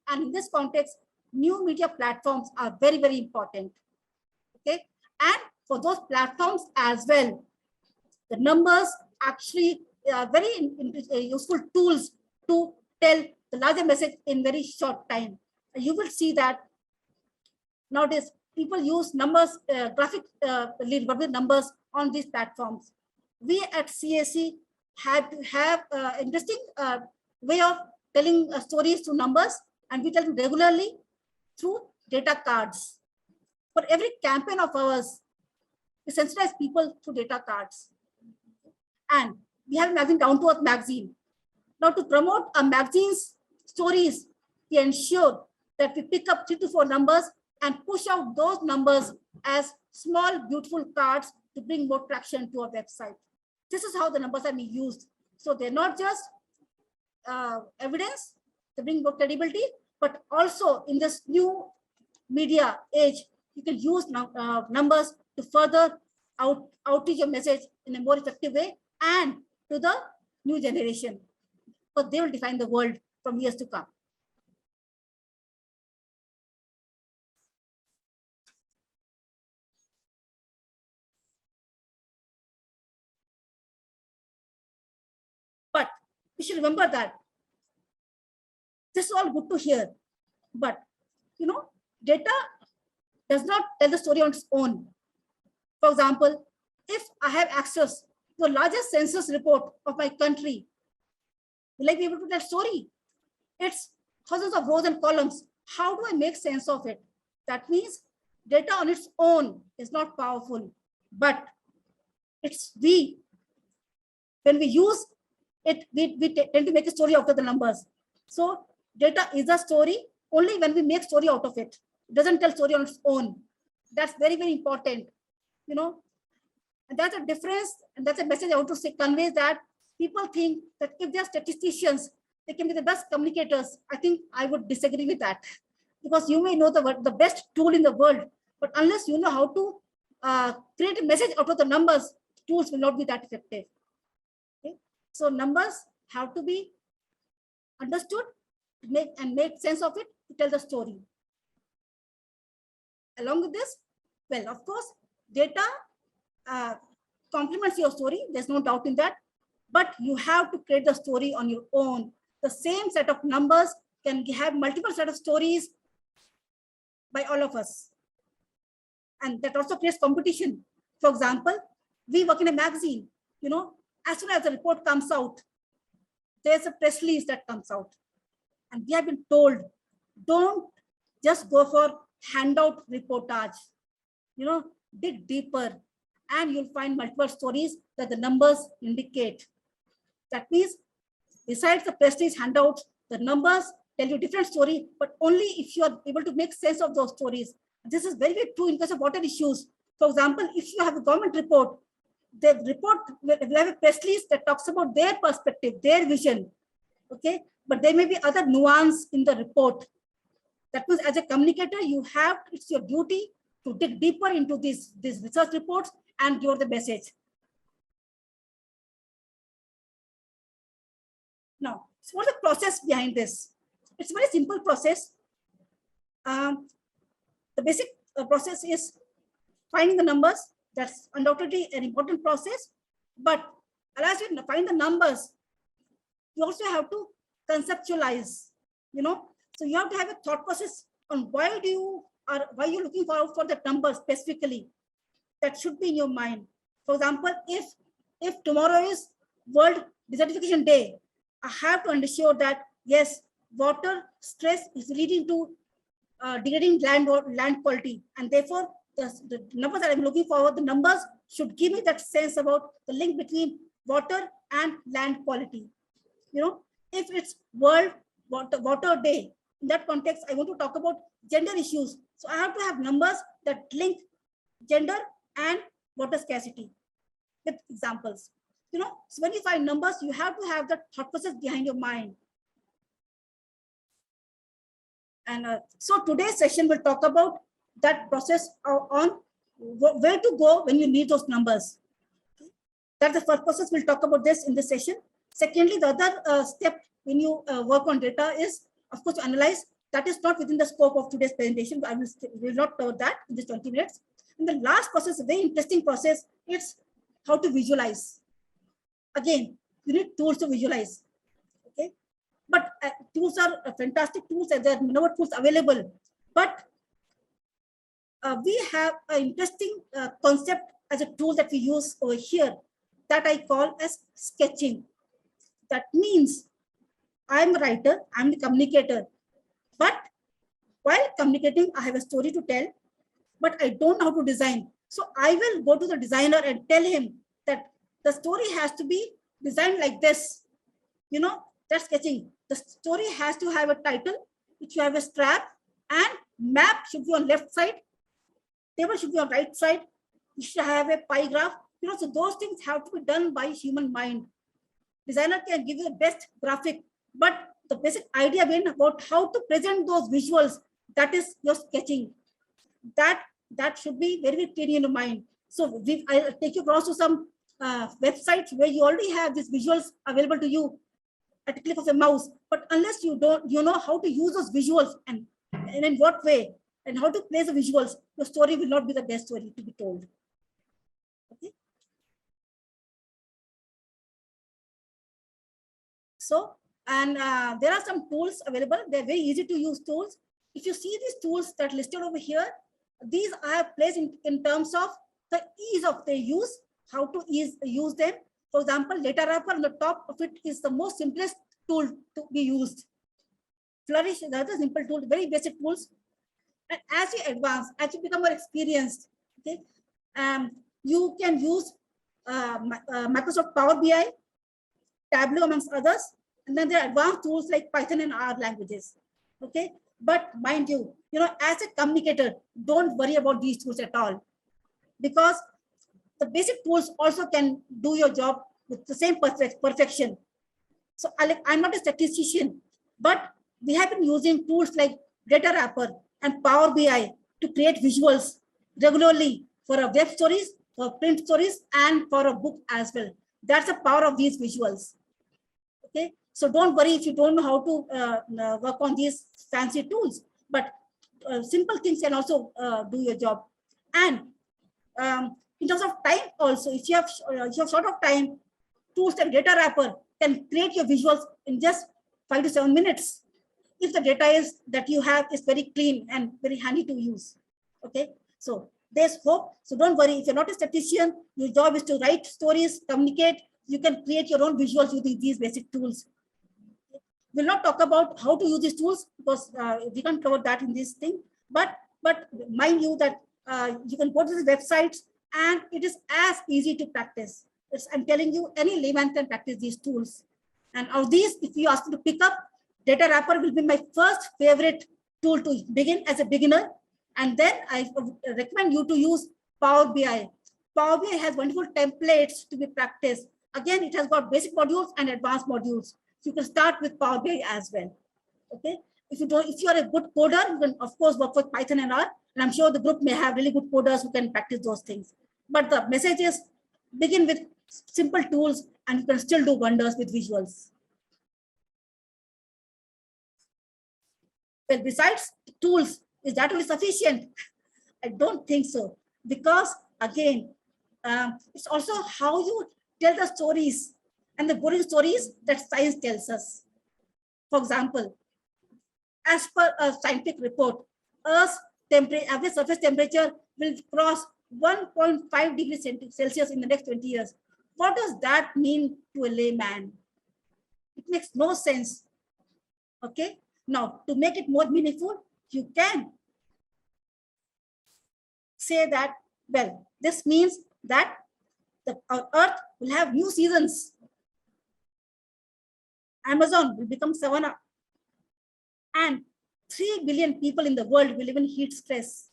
And in this context, new media platforms are very, very important. Okay, and for those platforms as well, the numbers actually are very useful tools to tell the larger message in very short time. You will see that nowadays people use numbers, graphic numbers on these platforms. We at CAC have interesting way of telling stories through numbers, and we tell them regularly through data cards. For every campaign of ours, we sensitize people through data cards. And we have a magazine, Down to Earth magazine. Now, to promote a magazine's stories, we ensure that we pick up 3 to 4 numbers and push out those numbers as small, beautiful cards to bring more traction to our website. This is how the numbers are being used. So they're not just evidence to bring more credibility, but also in this new media age, you can use numbers to further outreach your message in a more effective way and to the new generation, because they will define the world from years to come. But we should remember that this is all good to hear, but data does not tell the story on its own. For example, if I have access to the largest census report of my country, will I be able to tell story? It's thousands of rows and columns. How do I make sense of it? That means data on its own is not powerful, but it's when we use it, we tend to make a story out of the numbers. So data is a story only when we make story out of it. It doesn't tell story on its own. That's very, very important. And that's a difference, and that's a message I want to say, convey that people think that if they're statisticians, they can be the best communicators. I think I would disagree with that, because you may know the best tool in the world, but unless you know how to create a message out of the numbers, tools will not be that effective. Okay? So numbers have to be understood, make sense of it to tell the story. Along with this, Well, of course, data complements your story. There's no doubt in that. But you have to create the story on your own. The same set of numbers can have multiple set of stories by all of us. And that also creates competition. For example, we work in a magazine, as soon as the report comes out, there's a press release that comes out. And we have been told, don't just go for handout reportage, dig deeper, and you'll find multiple stories that the numbers indicate. That means besides the press release handouts, the numbers tell you different story, but only if you are able to make sense of those stories. This is very, very true in case of water issues. For example, if you have a government report, the report will have a press release that talks about their perspective, their vision. Okay, but there may be other nuance in the report. That means as a communicator, it's your duty to dig deeper into these research reports and give the message. Now, so what's the process behind this? It's a very simple process. The basic process is finding the numbers. That's undoubtedly an important process. But as you find the numbers, you also have to conceptualize, So you have to have a thought process on why you're looking for the numbers specifically. That should be in your mind. For example, if tomorrow is World Desertification Day, I have to ensure that yes, water stress is leading to degrading land quality, and therefore the numbers that I'm looking for, the numbers should give me that sense about the link between water and land quality. If it's World Water Day, in that context, I want to talk about gender issues. So I have to have numbers that link gender and water scarcity with examples. So when you find numbers, you have to have the thought process behind your mind. And so today's session will talk about that process on where to go when you need those numbers. That's the first process. We'll talk about this in this session. Secondly, the other step when you work on data is, of course, to analyze. That is not within the scope of today's presentation. I will not cover that in this 20 minutes. And the last process, a very interesting process, it's how to visualize. Again, you need tools to visualize. Okay, but tools are fantastic tools, and there are many tools available. But we have an interesting concept as a tool that we use over here that I call as sketching. That means I'm a writer, I'm the communicator, but while communicating, I have a story to tell, but I don't know how to design. So I will go to the designer and tell him that the story has to be designed like this. That's sketching. The story has to have a title, it should have a strap, and map should be on left side, table should be on right side, you should have a pie graph. So those things have to be done by human mind. Designer can give you the best graphic, but the basic idea being about how to present those visuals, that is your sketching. That should be very, very clear in your mind. So I'll take you across to some websites where you already have these visuals available to you at a click of a mouse. But unless you know how to use those visuals and in what way and how to place the visuals, your story will not be the best story to be told. Okay. So, and there are some tools available. They're very easy to use tools. If you see these tools that are listed over here, these I have placed in terms of the ease of their use, how to use them. For example, data wrapper on the top of it is the most simplest tool to be used. Flourish is another simple tool, very basic tools. And as you advance, as you become more experienced, okay, you can use Microsoft Power BI, Tableau amongst others, and then there are advanced tools like Python and R languages. Okay, but mind you, as a communicator, don't worry about these tools at all, because the basic tools also can do your job with the same perfection. So I'm not a statistician, but we have been using tools like Data Wrapper and Power BI to create visuals regularly for our web stories, for print stories, and for a book as well. That's the power of these visuals. Okay, so don't worry if you don't know how to work on these fancy tools, but simple things can also do your job. And in terms of time also, if you have short of time, tools like data wrapper can create your visuals in just 5 to 7 minutes. If the data is that you have is very clean and very handy to use. Okay, so there's hope. So don't worry, if you're not a statistician, your job is to write stories, communicate. You can create your own visuals using these basic tools. We'll not talk about how to use these tools because we can't cover that in this thing. But mind you that you can go to the websites and it is as easy to practice. I'm telling you, any layman can practice these tools. And of these, if you ask me to pick up, data wrapper will be my first favorite tool to begin as a beginner. And then I recommend you to use Power BI. Power BI has wonderful templates to be practiced. Again, it has got basic modules and advanced modules. So you can start with Power BI as well. Okay. If you are a good coder, you can of course work with Python and R. And I'm sure the group may have really good coders who can practice those things. But the message is begin with simple tools and you can still do wonders with visuals. Well, besides tools, is that really sufficient? I don't think so. Because again, it's also how you tell the stories and the boring stories that science tells us. For example, as per a scientific report, Earth's average surface temperature will cross 1.5 degrees Celsius in the next 20 years. What does that mean to a layman? It makes no sense. Okay. Now, to make it more meaningful, you can say that, well, this means that our Earth will have new seasons. Amazon will become savanna. And 3 billion people in the world will live in heat stress.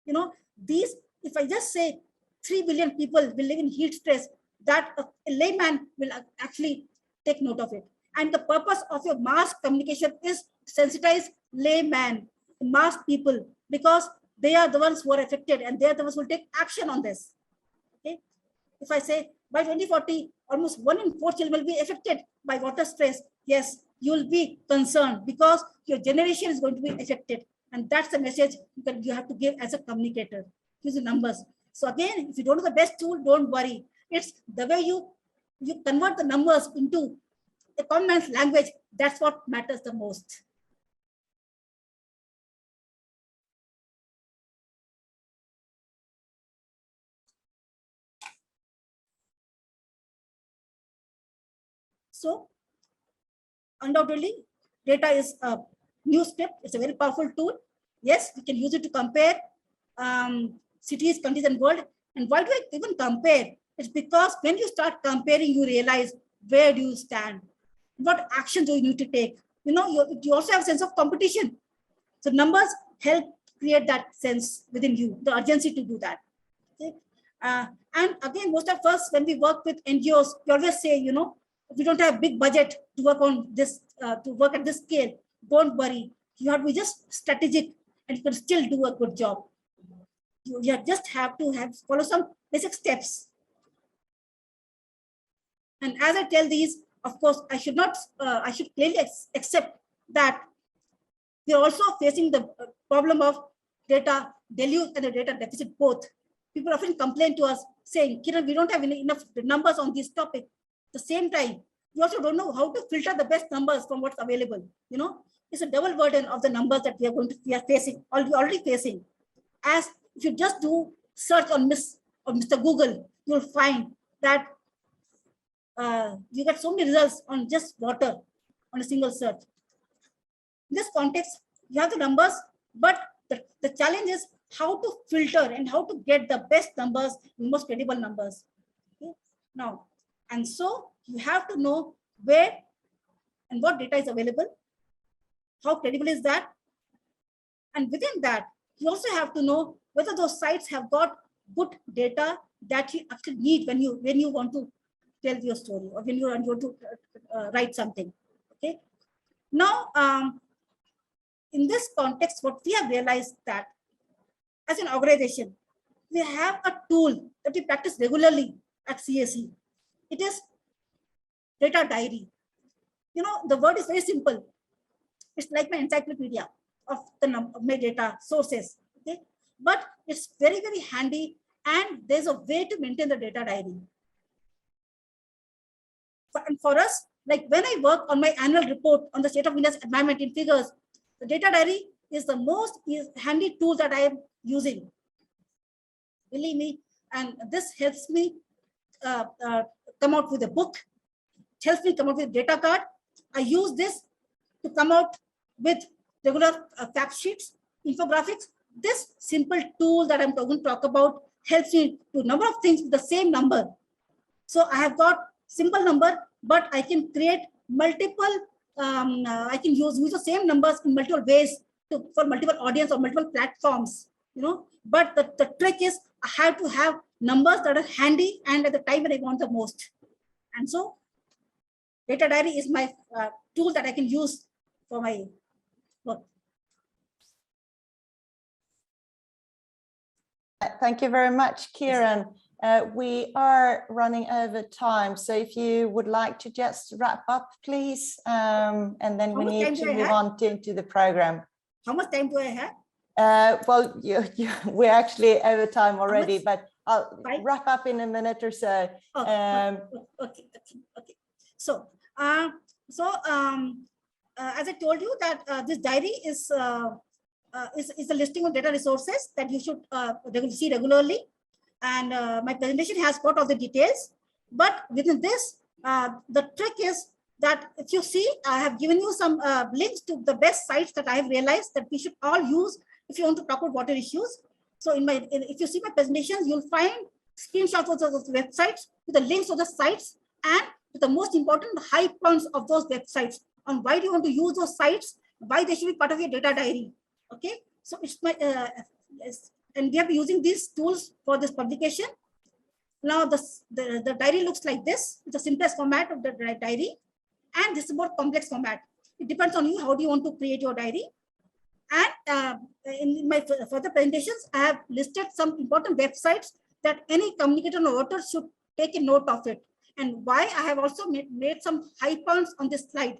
You know, if I just say 3 billion people will live in heat stress, that a layman will actually take note of it. And the purpose of your mass communication is sensitize layman, mass people, because they are the ones who are affected and they are the ones who will take action on this. Okay. If I say by 2040, almost 1 in 4 children will be affected by water stress, yes, you will be concerned because your generation is going to be affected. And that's the message you have to give as a communicator. Use the numbers. So again, if you don't know the best tool, don't worry. It's the way you convert the numbers into a common man's language. That's what matters the most. So undoubtedly, data is a new script. It's a very powerful tool. Yes, we can use it to compare cities, countries, and world. And why do I even compare? It's because when you start comparing, you realize where do you stand, what actions do you need to take. You know, you also have a sense of competition. So numbers help create that sense within you, the urgency to do that. Okay? And again, most of us, when we work with NGOs, we always say, you know, if you don't have a big budget to work on this, to work at this scale, don't worry. You have to be just strategic and you can still do a good job. You just have to follow some basic steps. And as I tell these, of course, I should clearly accept that we are also facing the problem of data deluge and the data deficit both. People often complain to us saying, Kiran, we don't have enough numbers on this topic. At the same time, we also don't know how to filter the best numbers from what's available. You know, it's a double burden of the numbers that we are already facing. As if you just do search on Mr. Google, you'll find that you get so many results on just water on a single search. In this context, you have the numbers, but the challenge is how to filter and how to get the best numbers, the most credible numbers. Okay? Now, and so you have to know where and what data is available, how credible is that, and within that, you also have to know whether those sites have got good data that you actually need when you want to tell your story or when you want to write something. Okay. Now, in this context, what we have realized that as an organization, we have a tool that we practice regularly at CAC. It is data diary. You know, the word is very simple. It's like my encyclopedia of my data sources. Okay, but it's very, very handy, and there's a way to maintain the data diary. And for us, like when I work on my annual report on the state of India's environment in figures, the data diary is the most handy tool that I am using. Believe me, and this helps me come out with a book, helps me come out with a data card. I use this to come out with regular fact sheets, infographics. This simple tool that I'm going to talk about helps me to number of things with the same number. So I have got simple number, but I can create multiple, I can use the same numbers in multiple ways for multiple audience or multiple platforms, you know. But the trick is I have to have numbers that are handy and at the time when I want the most. And so data diary is my tool that I can use for my work. Thank you very much, Kiran. We are running over time, so if you would like to just wrap up, please, and then we need to move on into the program. How much time do I have? Well, we're actually over time already, but I'll wrap up in a minute or so. Okay. So, as I told you that this diary is a listing of data resources that you should see regularly. And my presentation has got all the details. But within this, the trick is that if you see, I have given you some links to the best sites that I have realized that we should all use if you want to talk about water issues. So if you see my presentations, you'll find screenshots of those websites with the links of the sites and with the most important high points of those websites on why do you want to use those sites, why they should be part of your data diary. Okay, so it's my and we have been using these tools for this publication. Now the diary looks like this. It's the simplest format of the diary, and this is a more complex format. It depends on you how do you want to create your diary. And in my further presentations, I have listed some important websites that any communicator or voter should take a note of it, and why I have also made some high points on this slide.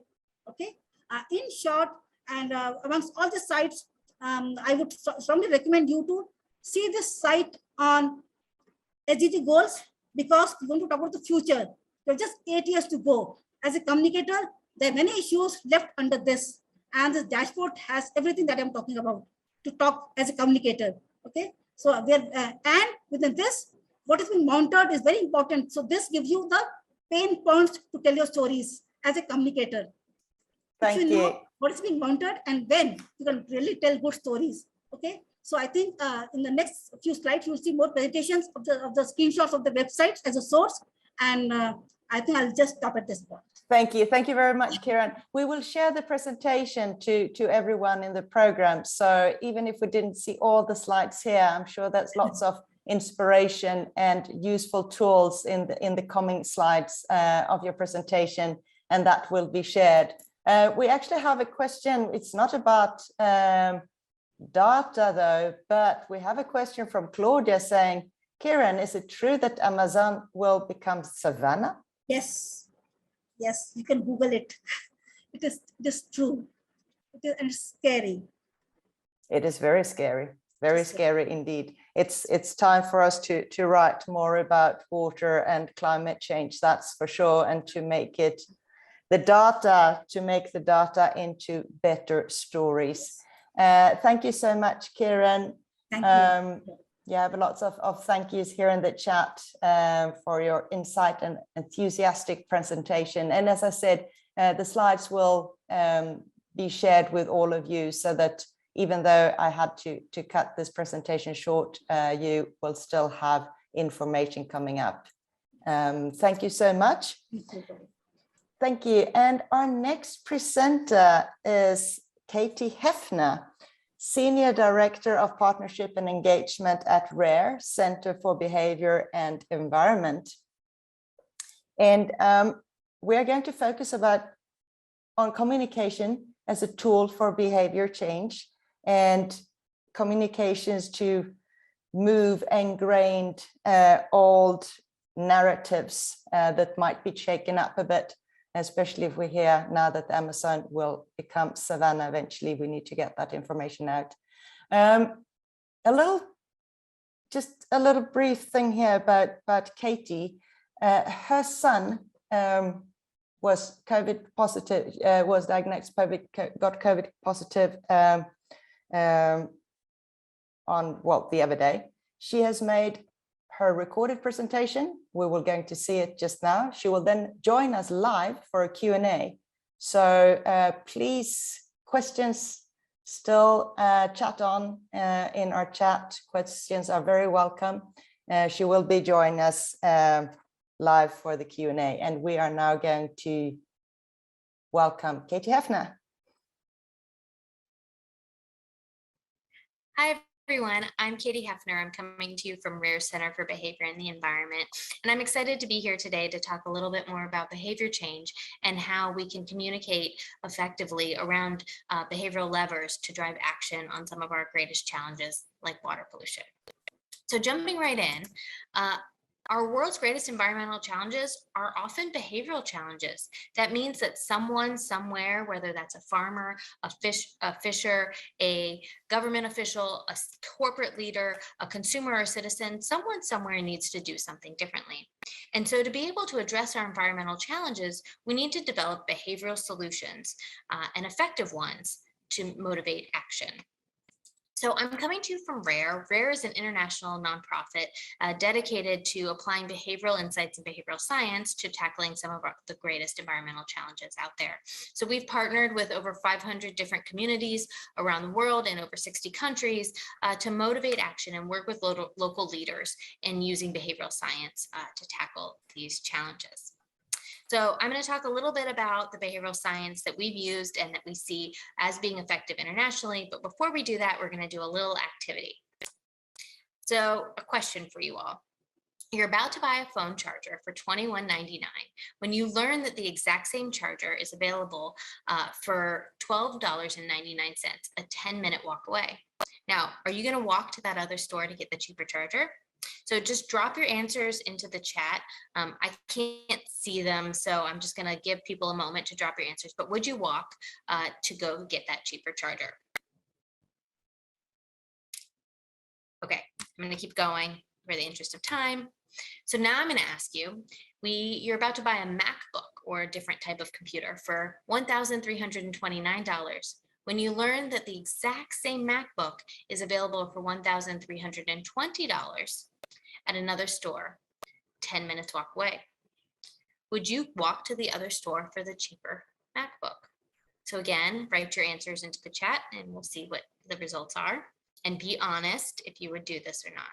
Okay, in short, and amongst all the sites, I would strongly recommend you to see this site on SDG goals, because we're going to talk about the future. There's just 8 years to go. As a communicator, there are many issues left under this, and this dashboard has everything that I'm talking about to talk as a communicator. Okay, so we are, and within this, what is being mounted is very important. So this gives you the pain points to tell your stories as a communicator. Thank you. Know what is being mounted and when you can really tell good stories. Okay, so I think in the next few slides you'll see more presentations of the screenshots of the websites as a source, and I think I'll just stop at this point. Thank you very much, Kiran. We will share the presentation to everyone in the program, so even if we didn't see all the slides here, I'm sure that's lots of inspiration and useful tools in the coming slides of your presentation, and that will be shared. We actually have a question. It's not about data though, but we have a question from Claudia saying, Kiran, is it true that Amazon will become savanna? Yes, yes, you can Google it. It is true. It is, and it's scary. It is very scary. Very scary indeed. It's time for us to write more about water and climate change, that's for sure, and to make it to make the data into better stories. Thank you so much, Kiran. Thank you. You have lots of thank yous here in the chat for your insight and enthusiastic presentation. And as I said, the slides will be shared with all of you, so that even though I had to cut this presentation short, you will still have information coming up. Thank you so much. Thank you. And our next presenter is Katie Heffner, Senior Director of Partnership and Engagement at RARE, Center for Behavior and Environment. And we are going to focus on communication as a tool for behavior change and communications to move ingrained old narratives that might be shaken up a bit, especially if we hear now that the Amazon will become savanna eventually. We need to get that information out. A little just a little brief thing here about Katie. Her son was COVID positive, was diagnosed got COVID positive on, well, the other day. She has made her recorded presentation. We were going to see it just now. She will then join us live for a Q&A. So please, questions still chat on in our chat. Questions are very welcome. She will be joining us live for the Q&A. And we are now going to welcome Katie Heffner. Hi, everyone. I'm Katie Heffner. I'm coming to you from Rare Center for Behavior and the Environment. And I'm excited to be here today to talk a little bit more about behavior change and how we can communicate effectively around behavioral levers to drive action on some of our greatest challenges like water pollution. So jumping right in, our world's greatest environmental challenges are often behavioral challenges. That means that someone somewhere, whether that's a farmer, a fisher, a government official, a corporate leader, a consumer or a citizen, someone somewhere needs to do something differently. And so to be able to address our environmental challenges, we need to develop behavioral solutions and effective ones to motivate action. So I'm coming to you from Rare. Rare is an international nonprofit dedicated to applying behavioral insights and behavioral science to tackling some of the greatest environmental challenges out there. So we've partnered with over 500 different communities around the world in over 60 countries to motivate action and work with local leaders in using behavioral science to tackle these challenges. So I'm going to talk a little bit about the behavioral science that we've used and that we see as being effective internationally. But before we do that, we're going to do a little activity. So a question for you all. You're about to buy a phone charger for $21.99 when you learn that the exact same charger is available for $12.99, a 10-minute walk away. Now, are you going to walk to that other store to get the cheaper charger? So just drop your answers into the chat. I can't see them, so I'm just going to give people a moment to drop your answers. But would you walk to go get that cheaper charger? Okay, I'm going to keep going for the interest of time. So now I'm going to ask you, you're about to buy a MacBook or a different type of computer for $1,329. When you learn that the exact same MacBook is available for $1,320 at another store, 10 minutes walk away, would you walk to the other store for the cheaper MacBook? So again, write your answers into the chat and we'll see what the results are. And be honest if you would do this or not.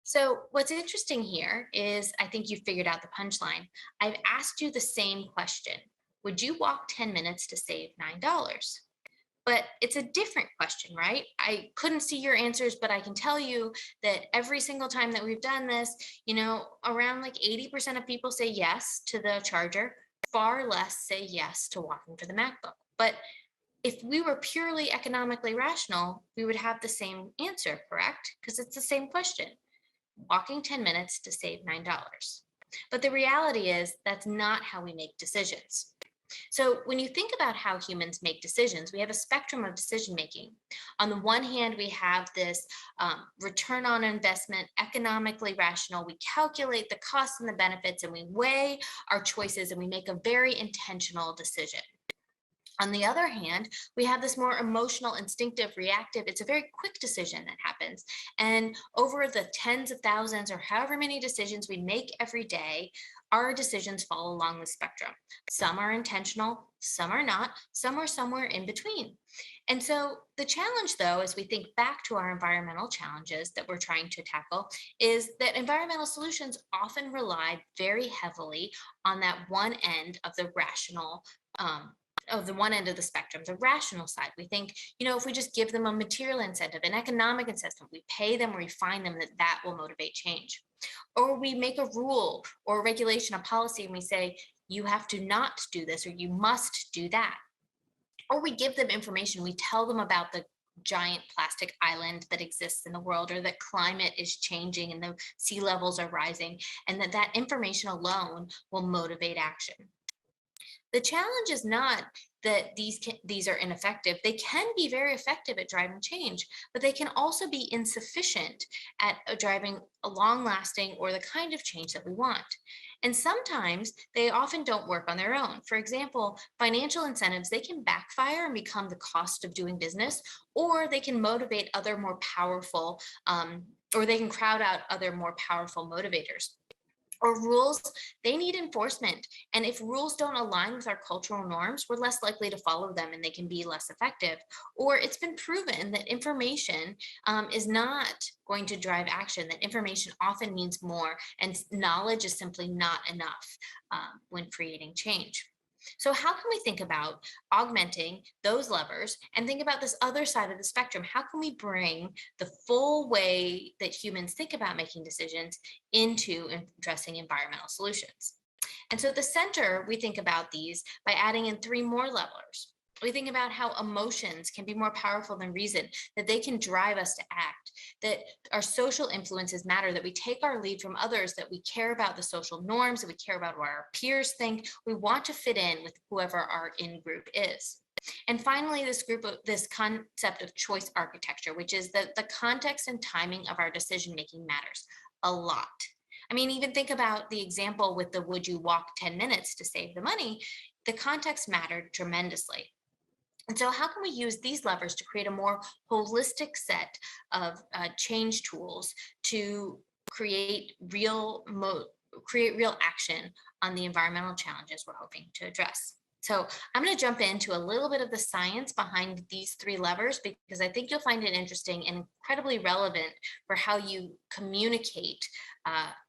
So what's interesting here is I think you've figured out the punchline. I've asked you the same question. Would you walk 10 minutes to save $9? But it's a different question, right? I couldn't see your answers, but I can tell you that every single time that we've done this, you know, around like 80% of people say yes to the charger, far less say yes to walking for the MacBook. But if we were purely economically rational, we would have the same answer, correct? Because it's the same question. Walking 10 minutes to save $9. But the reality is that's not how we make decisions. So when you think about how humans make decisions, we have a spectrum of decision making. On the one hand, we have this return on investment, economically rational. We calculate the costs and the benefits and we weigh our choices and we make a very intentional decision. On the other hand, we have this more emotional, instinctive, reactive. It's a very quick decision that happens. And over the tens of thousands or however many decisions we make every day, our decisions fall along the spectrum. Some are intentional, some are not, some are somewhere in between. And so the challenge, though, as we think back to our environmental challenges that we're trying to tackle, is that environmental solutions often rely very heavily on that one end of the rational the one end of the spectrum, the rational side. We think, you know, if we just give them a material incentive, an economic incentive, we pay them, we fine them, that will motivate change. Or we make a rule or a regulation, a policy, and we say, you have to not do this, or you must do that. Or we give them information, we tell them about the giant plastic island that exists in the world, or that climate is changing and the sea levels are rising, and that information alone will motivate action. The challenge is not that these are ineffective. They can be very effective at driving change, but they can also be insufficient at driving a long-lasting or the kind of change that we want. And sometimes they often don't work on their own. For example, financial incentives, they can backfire and become the cost of doing business, or they can motivate other more powerful, or they can crowd out other more powerful motivators. Or rules, they need enforcement. And if rules don't align with our cultural norms, we're less likely to follow them and they can be less effective. Or it's been proven that information is not going to drive action, that information often means more, and knowledge is simply not enough when creating change. So how can we think about augmenting those levers and think about this other side of the spectrum? How can we bring the full way that humans think about making decisions into addressing environmental solutions? And so at the center, we think about these by adding in 3 more levers. We think about how emotions can be more powerful than reason, that they can drive us to act, that our social influences matter, that we take our lead from others, that we care about the social norms, that we care about what our peers think. We want to fit in with whoever our in-group is. And finally, this concept of choice architecture, which is that the context and timing of our decision-making matters a lot. I mean, even think about the example with the would you walk 10 minutes to save the money? The context mattered tremendously. And so how can we use these levers to create a more holistic set of change tools to create real action on the environmental challenges we're hoping to address? So I'm going to jump into a little bit of the science behind these 3 levers, because I think you'll find it interesting and incredibly relevant for how you communicate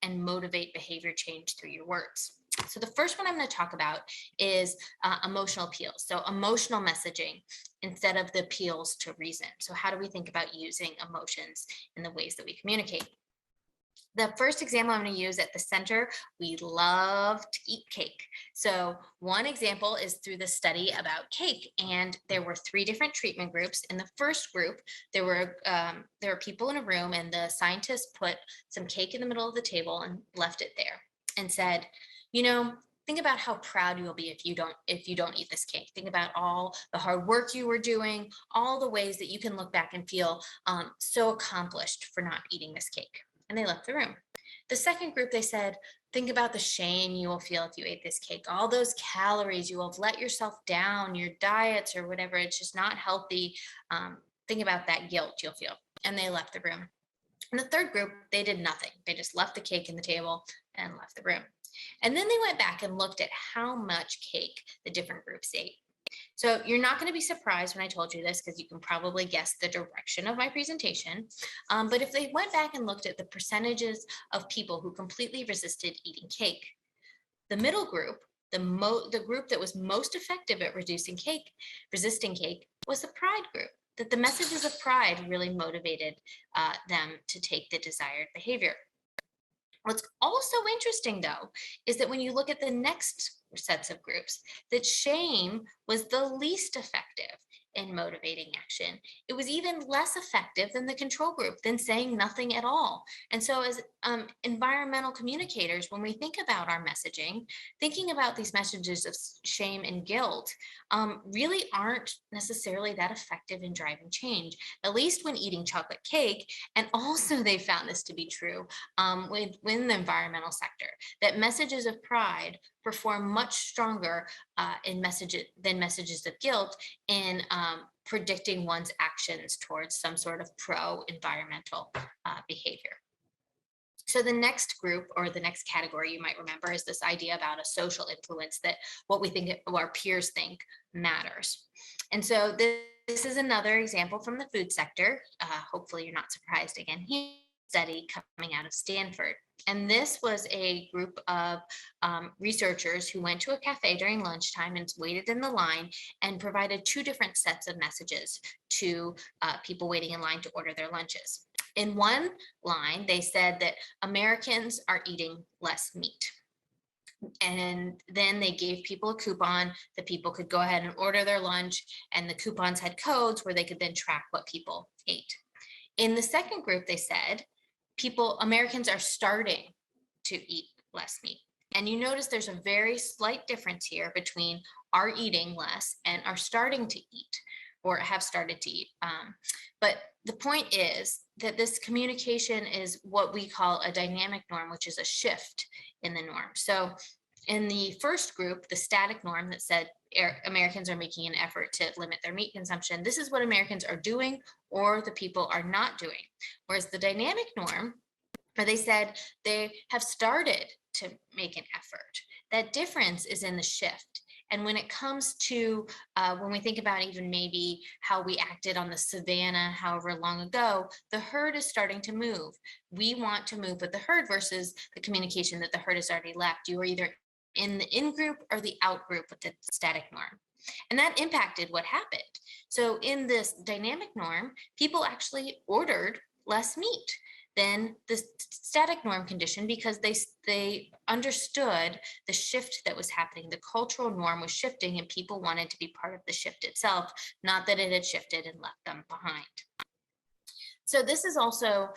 and motivate behavior change through your words. So the first one I'm going to talk about is emotional appeals. So emotional messaging instead of the appeals to reason. So how do we think about using emotions in the ways that we communicate? The first example I'm going to use at the center, we love to eat cake. So one example is through the study about cake, and there were 3 different treatment groups. In the first group, there were people in a room, and the scientists put some cake in the middle of the table and left it there and said, you know, think about how proud you will be if you don't eat this cake. Think about all the hard work you were doing, all the ways that you can look back and feel so accomplished for not eating this cake. And they left the room. The second group, they said, think about the shame you will feel if you ate this cake, all those calories you will have let yourself down, your diets or whatever, it's just not healthy. Think about that guilt you'll feel. And they left the room. And the third group, they did nothing. They just left the cake in the table and left the room. And then they went back and looked at how much cake the different groups ate. So you're not going to be surprised when I told you this, because you can probably guess the direction of my presentation. But if they went back and looked at the percentages of people who completely resisted eating cake, the middle group, the group that was most effective at resisting cake, was the pride group. That the messages of pride really motivated them to take the desired behavior. What's also interesting, though, is that when you look at the next sets of groups, that shame was the least effective in motivating action. It was even less effective than the control group, than saying nothing at all. And so as environmental communicators, when we think about our messaging, thinking about these messages of shame and guilt really aren't necessarily that effective in driving change, at least when eating chocolate cake. And also they found this to be true within the environmental sector, that messages of pride perform much stronger than messages of guilt in predicting one's actions towards some sort of pro-environmental behavior. So the next group, or the next category you might remember, is this idea about a social influence, that what we think, what our peers think, matters. And so this is another example from the food sector. Hopefully you're not surprised again here. Study coming out of Stanford. And this was a group of researchers who went to a cafe during lunchtime and waited in the line and provided 2 different sets of messages to people waiting in line to order their lunches. In one line, they said that Americans are eating less meat. And then they gave people a coupon that people could go ahead and order their lunch, and the coupons had codes where they could then track what people ate. In the second group, they said Americans are starting to eat less meat. And you notice there's a very slight difference here between are eating less and are starting to eat or have started to eat. But the point is that this communication is what we call a dynamic norm, which is a shift in the norm. So in the first group, the static norm that said Americans are making an effort to limit their meat consumption, this is what Americans are doing or the people are not doing. Whereas the dynamic norm, where they said they have started to make an effort. That difference is in the shift. And when it comes to, when we think about even maybe how we acted on the savannah, however long ago, the herd is starting to move. We want to move with the herd versus the communication that the herd has already left. You are either in the in-group or the out-group with the static norm. And that impacted what happened. So in this dynamic norm, people actually ordered less meat than the static norm condition because they understood the shift that was happening. The cultural norm was shifting and people wanted to be part of the shift itself, not that it had shifted and left them behind. So this is also,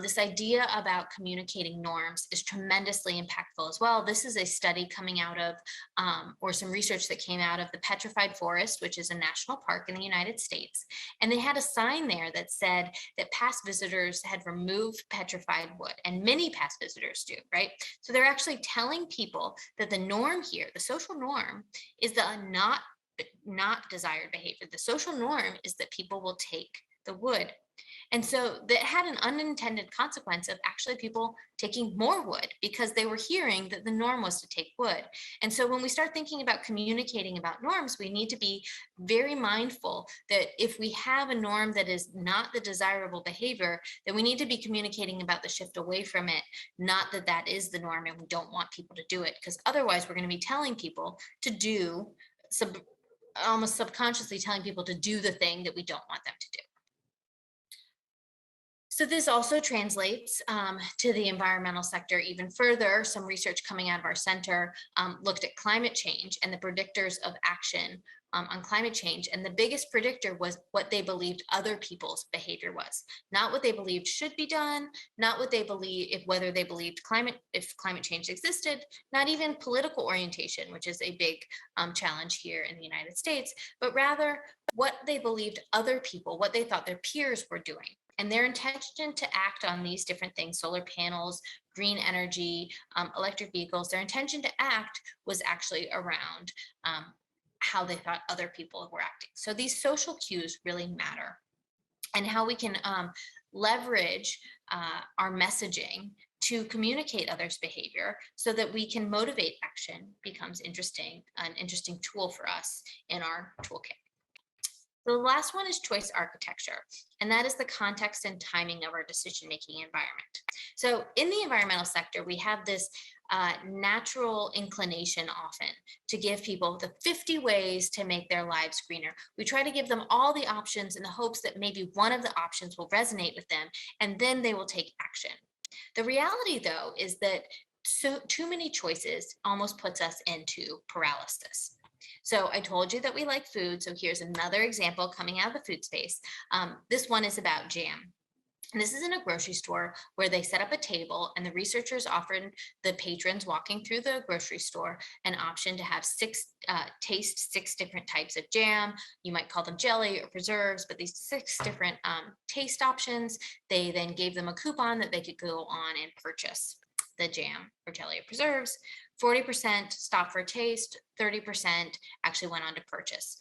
this idea about communicating norms is tremendously impactful as well. This is a study coming out of, or some research that came out of the Petrified Forest, which is a national park in the United States. And they had a sign there that said that past visitors had removed petrified wood, and many past visitors do, right? So they're actually telling people that the norm here, the social norm, is the not desired behavior. The social norm is that people will take the wood. And so that had an unintended consequence of actually people taking more wood because they were hearing that the norm was to take wood. And so when we start thinking about communicating about norms, we need to be very mindful that if we have a norm that is not the desirable behavior, then we need to be communicating about the shift away from it, not that that is the norm and we don't want people to do it, because otherwise we're going to be telling people to do, almost subconsciously telling people to do the thing that we don't want them to do. So this also translates to the environmental sector even further. Some research coming out of our center looked at climate change and the predictors of action on climate change. And the biggest predictor was what they believed other people's behavior was, not what they believed should be done, not what they believe, whether they believed if climate change existed, not even political orientation, which is a big challenge here in the United States, but rather what they believed other people, what they thought their peers were doing. And their intention to act on these different things, solar panels, green energy, electric vehicles, their intention to act was actually around how they thought other people were acting. So these social cues really matter, and how we can leverage our messaging to communicate others' behavior so that we can motivate action becomes an interesting tool for us in our toolkit. The last one is choice architecture, and that is the context and timing of our decision-making environment. So in the environmental sector, we have this natural inclination often to give people the 50 ways to make their lives greener. We try to give them all the options in the hopes that maybe one of the options will resonate with them, and then they will take action. The reality, though, is that too many choices almost puts us into paralysis. So I told you that we like food. So here's another example coming out of the food space. This one is about jam. And this is in a grocery store where they set up a table and the researchers offered the patrons walking through the grocery store an option to have taste six different types of jam. You might call them jelly or preserves, but these 6 different taste options. They then gave them a coupon that they could go on and purchase the jam or jelly or preserves. 40% stopped for a taste, 30% actually went on to purchase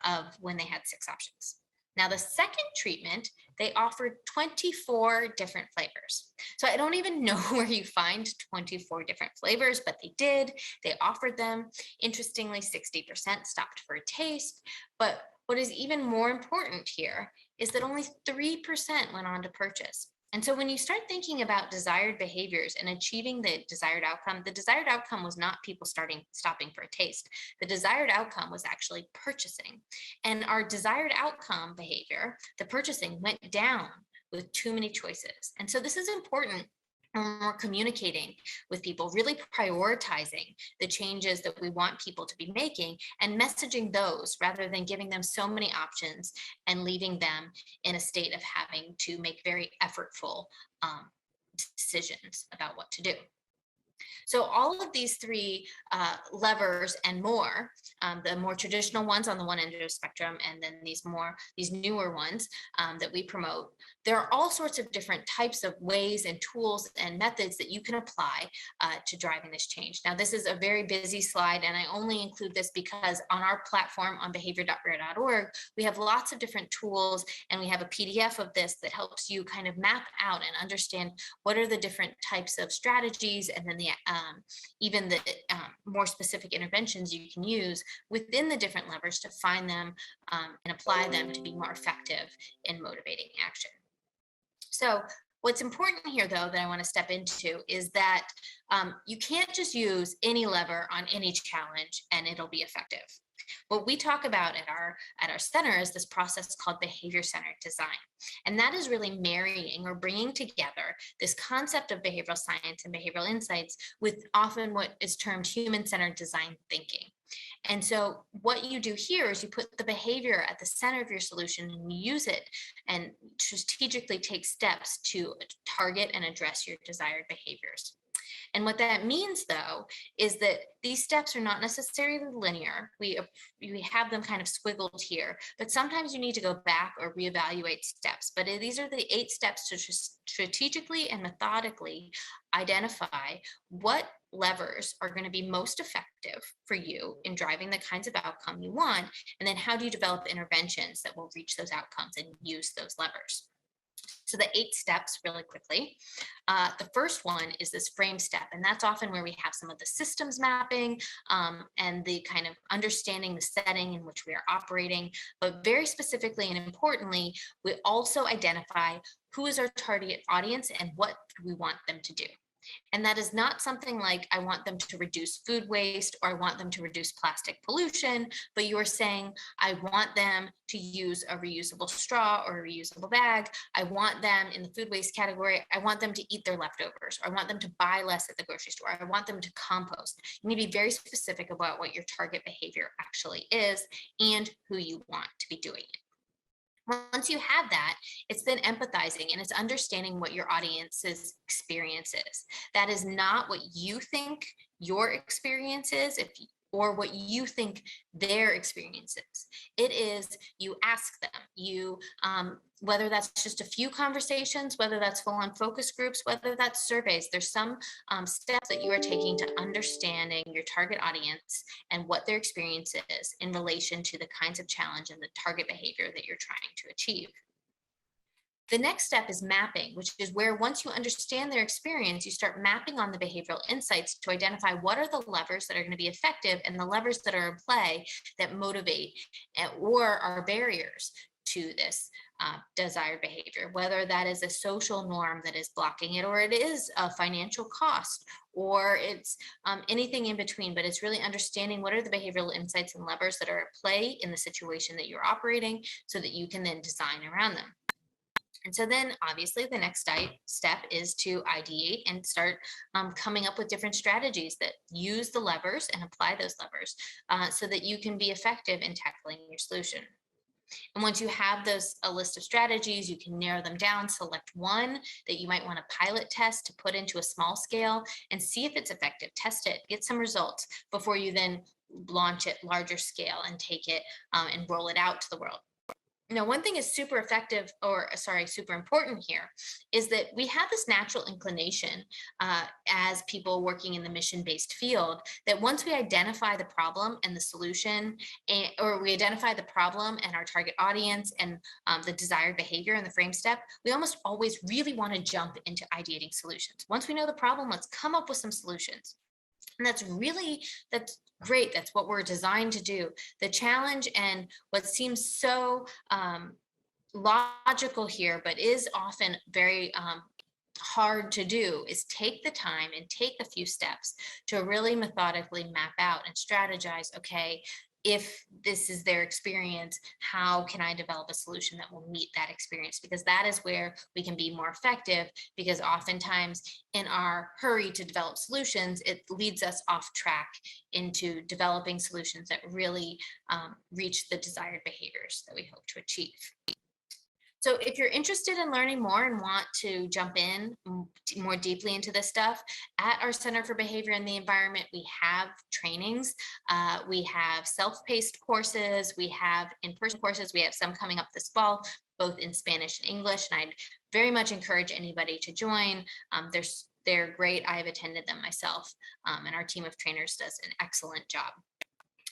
of when they had 6 options. Now the second treatment, they offered 24 different flavors. So I don't even know where you find 24 different flavors, but they did. They offered them. Interestingly, 60% stopped for a taste. But what is even more important here is that only 3% went on to purchase. And so when you start thinking about desired behaviors and achieving the desired outcome was not people stopping for a taste. The desired outcome was actually purchasing. And our desired outcome behavior, the purchasing, went down with too many choices. And so this is important when we're communicating with people, really prioritizing the changes that we want people to be making and messaging those rather than giving them so many options and leaving them in a state of having to make very effortful decisions about what to do. So all of these three levers and more, the more traditional ones on the one end of the spectrum, and then these newer ones that we promote, there are all sorts of different types of ways and tools and methods that you can apply to driving this change. Now, this is a very busy slide, and I only include this because on our platform on behaviour.WaterAid.org, we have lots of different tools, and we have a PDF of this that helps you kind of map out and understand what are the different types of strategies, and then even the more specific interventions you can use within the different levers to find them and apply them to be more effective in motivating action. So what's important here, though, that I want to step into is that you can't just use any lever on any challenge and it'll be effective. What we talk about at our center is this process called behavior-centered design. And that is really marrying or bringing together this concept of behavioral science and behavioral insights with often what is termed human-centered design thinking. And so what you do here is you put the behavior at the center of your solution and you use it and strategically take steps to target and address your desired behaviors. And what that means, though, is that these steps are not necessarily linear. We have them kind of squiggled here, but sometimes you need to go back or reevaluate steps. But these are the 8 steps to strategically and methodically identify what levers are going to be most effective for you in driving the kinds of outcome you want, and then how do you develop interventions that will reach those outcomes and use those levers. So the 8 steps really quickly. The first one is this frame step, and that's often where we have some of the systems mapping and the kind of understanding the setting in which we are operating. But very specifically and importantly, we also identify who is our target audience and what we want them to do. And that is not something like I want them to reduce food waste or I want them to reduce plastic pollution, but you are saying I want them to use a reusable straw or a reusable bag. I want them in the food waste category. I want them to eat their leftovers, or I want them to buy less at the grocery store. I want them to compost. You need to be very specific about what your target behavior actually is and who you want to be doing it. Once you have that, it's then empathizing and it's understanding what your audience's experience is. That is not what you think your experience is, or what you think their experience is. It is, you ask them, you whether that's just a few conversations, whether that's full-on focus groups, whether that's surveys, there's some steps that you are taking to understanding your target audience and what their experience is in relation to the kinds of challenge and the target behavior that you're trying to achieve. The next step is mapping, which is where once you understand their experience, you start mapping on the behavioral insights to identify what are the levers that are going to be effective and the levers that are in play that motivate or are barriers to this desired behavior, whether that is a social norm that is blocking it, or it is a financial cost, or it's anything in between. But it's really understanding what are the behavioral insights and levers that are at play in the situation that you're operating so that you can then design around them. And so then obviously the next step is to ideate and start coming up with different strategies that use the levers and apply those levers so that you can be effective in tackling your solution. And once you have a list of strategies, you can narrow them down, select one that you might want to pilot test to put into a small scale and see if it's effective, test it, get some results before you then launch it larger scale and take it and roll it out to the world. Now, one thing is super important here is that we have this natural inclination as people working in the mission-based field that once we identify the problem and the solution, or we identify the problem and our target audience and the desired behavior in the frame step, we almost always really want to jump into ideating solutions. Once we know the problem, let's come up with some solutions. And that's great. That's what we're designed to do. The challenge and what seems so logical here, but is often very hard to do, is take the time and take a few steps to really methodically map out and strategize, okay, if this is their experience, how can I develop a solution that will meet that experience? Because that is where we can be more effective, because oftentimes in our hurry to develop solutions, it leads us off track into developing solutions that really reach the desired behaviors that we hope to achieve. So if you're interested in learning more and want to jump in more deeply into this stuff, at our Center for Behavior and the Environment, we have trainings. We have self-paced courses. We have in-person courses. We have some coming up this fall, both in Spanish and English. And I'd very much encourage anybody to join. They're great. I have attended them myself, and our team of trainers does an excellent job.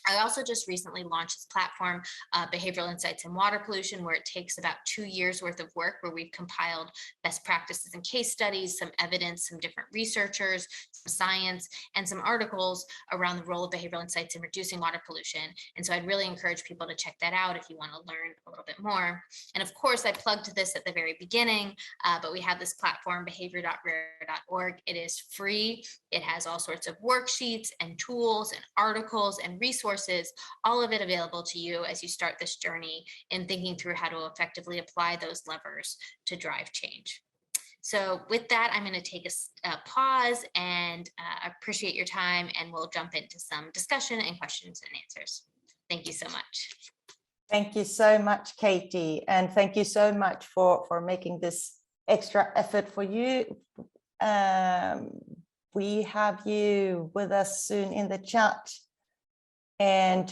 I also just recently launched this platform, Behavioral Insights in Water Pollution, where it takes about 2 years worth of work, where we've compiled best practices and case studies, some evidence, some different researchers, some science, and some articles around the role of behavioral insights in reducing water pollution. And so I'd really encourage people to check that out if you want to learn a little bit more. And of course, I plugged this at the very beginning, but we have this platform, behavior.rare.org. It is free. It has all sorts of worksheets and tools and articles and resources, all of it available to you as you start this journey in thinking through how to effectively apply those levers to drive change. So with that, I'm going to take a pause and appreciate your time, and we'll jump into some discussion and questions and answers. Thank you so much. Thank you so much, Katie. And thank you so much for making this extra effort for you. We have you with us soon in the chat. And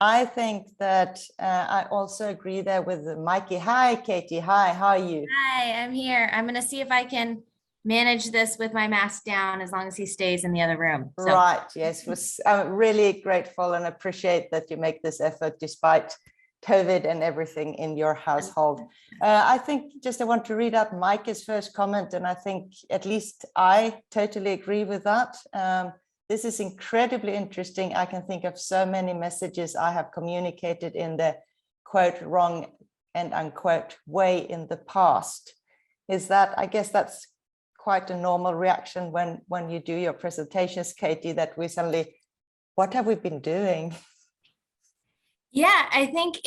I think that I also agree there with Mikey. Hi, Katie. Hi, how are you? Hi, I'm here. I'm going to see if I can manage this with my mask down as long as he stays in the other room. So. Right. Yes. I'm really grateful and appreciate that you make this effort despite COVID and everything in your household. I think I want to read out Mike's first comment, and I think at least I totally agree with that. This is incredibly interesting. I can think of so many messages I have communicated in the quote wrong and unquote way in the past. I guess that's quite a normal reaction when you do your presentations, Katie, that we suddenly, what have we been doing? Yeah, I think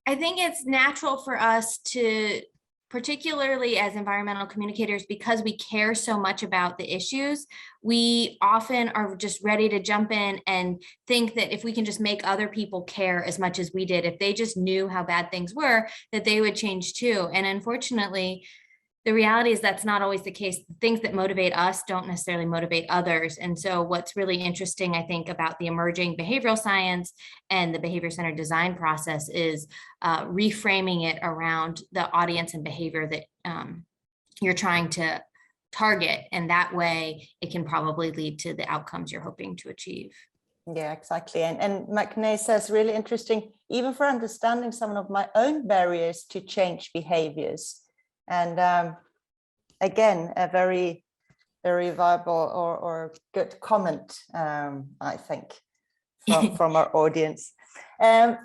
it's natural for us to, particularly as environmental communicators, because we care so much about the issues, we often are just ready to jump in and think that if we can just make other people care as much as we did, if they just knew how bad things were, that they would change too. And unfortunately, the reality is that's not always the case. The things that motivate us don't necessarily motivate others. And so what's really interesting, I think, about the emerging behavioral science and the behavior-centered design process is reframing it around the audience and behavior that you're trying to target. And that way it can probably lead to the outcomes you're hoping to achieve. Yeah, exactly. And McNay says, really interesting, even for understanding some of my own barriers to change behaviors. And again, a very, very viable or good comment, I think, from our audience. Do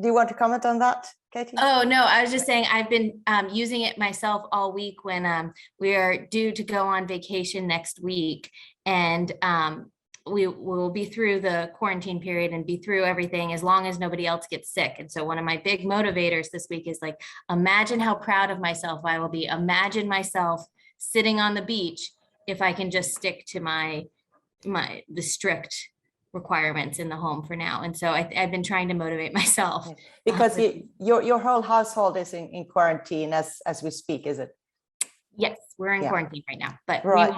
you want to comment on that, Katie? Oh, no, I was just saying I've been using it myself all week when we are due to go on vacation next week. And we will be through the quarantine period and be through everything as long as nobody else gets sick. And so one of my big motivators this week is like, imagine how proud of myself I will be. Imagine myself sitting on the beach if I can just stick to the strict requirements in the home for now. And so I've been trying to motivate myself. Because your whole household is in quarantine as we speak, is it? Yes, we're in quarantine right now, but right.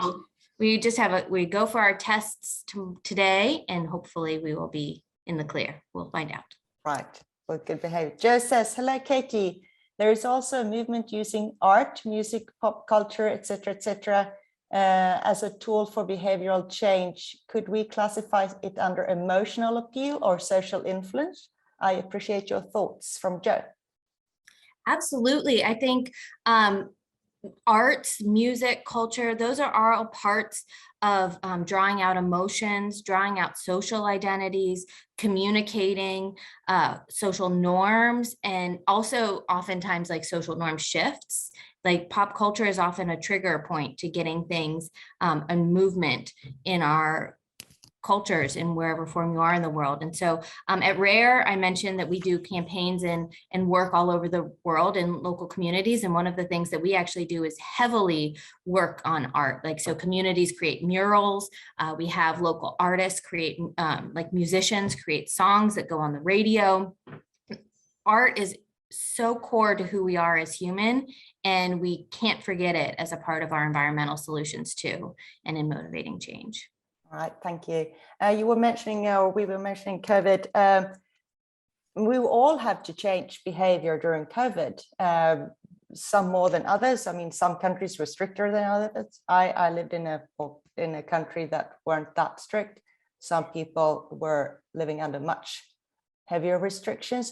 We just we go for our tests today, and hopefully we will be in the clear. We'll find out. Right. Well, good behavior. Joe says, hello, Katie. There is also a movement using art, music, pop culture, etc., as a tool for behavioral change. Could we classify it under emotional appeal or social influence? I appreciate your thoughts. From Joe. Absolutely. I think arts, music, culture, those are all parts of drawing out emotions, drawing out social identities, communicating social norms, and also oftentimes like social norm shifts. Like pop culture is often a trigger point to getting things and movement in our cultures in wherever form you are in the world. And so at Rare, I mentioned that we do campaigns and work all over the world in local communities. And one of the things that we actually do is heavily work on art. Like, so communities create murals. We have local artists create, like musicians create songs that go on the radio. Art is so core to who we are as human, and we can't forget it as a part of our environmental solutions too, and in motivating change. All right, thank you. You were mentioning, or we were mentioning COVID. We all have to change behavior during COVID, some more than others. I mean, some countries were stricter than others. I lived in a country that weren't that strict. Some people were living under much heavier restrictions.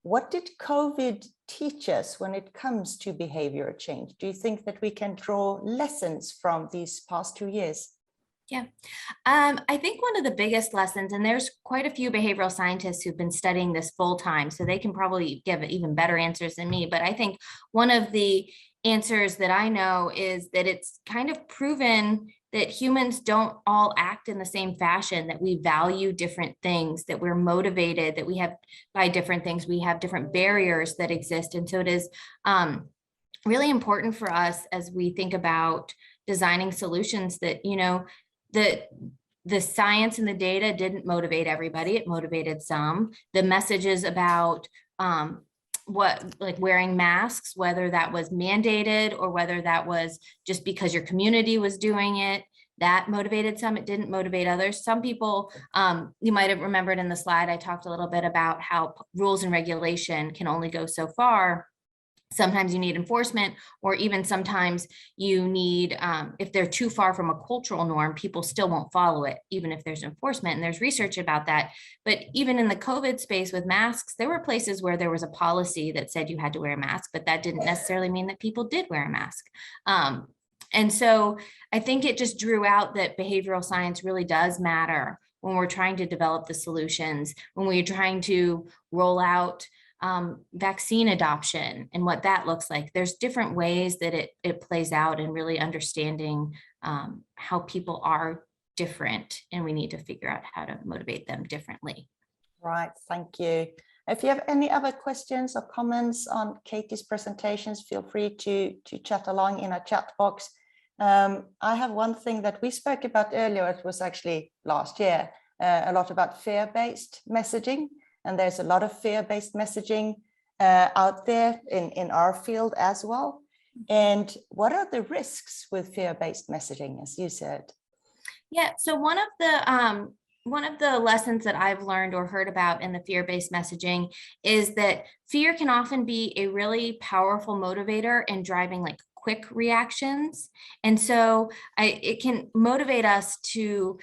What did COVID teach us when it comes to behavior change? Do you think that we can draw lessons from these past 2 years? Yeah, I think one of the biggest lessons, and there's quite a few behavioral scientists who've been studying this full time, so they can probably give even better answers than me. But I think one of the answers that I know is that it's kind of proven that humans don't all act in the same fashion, that we value different things, that we're motivated, that we have by different things, we have different barriers that exist. And so it is really important for us as we think about designing solutions that, you know, the science and the data didn't motivate everybody. It motivated some. The messages about like wearing masks, whether that was mandated or whether that was just because your community was doing it, that motivated some. It didn't motivate others. Some people, you might have remembered in the slide, I talked a little bit about how rules and regulation can only go so far. Sometimes you need enforcement, or even sometimes you need, if they're too far from a cultural norm, people still won't follow it, even if there's enforcement. And there's research about that. But even in the COVID space with masks, there were places where there was a policy that said you had to wear a mask, but that didn't necessarily mean that people did wear a mask. And so I think it just drew out that behavioral science really does matter when we're trying to develop the solutions, when we're trying to roll out vaccine adoption and what that looks like. There's different ways that it plays out, and really understanding how people are different, and we need to figure out how to motivate them differently. Right, thank you. If you have any other questions or comments on Katie's presentations, feel free to chat along in our chat box. I have one thing that we spoke about earlier. It was actually last year, a lot about fear-based messaging. And there's a lot of fear-based messaging out there in our field as well. And what are the risks with fear-based messaging, as you said? Yeah, so one of the lessons that I've learned or heard about in the fear-based messaging is that fear can often be a really powerful motivator in driving like quick reactions. And so it can motivate us to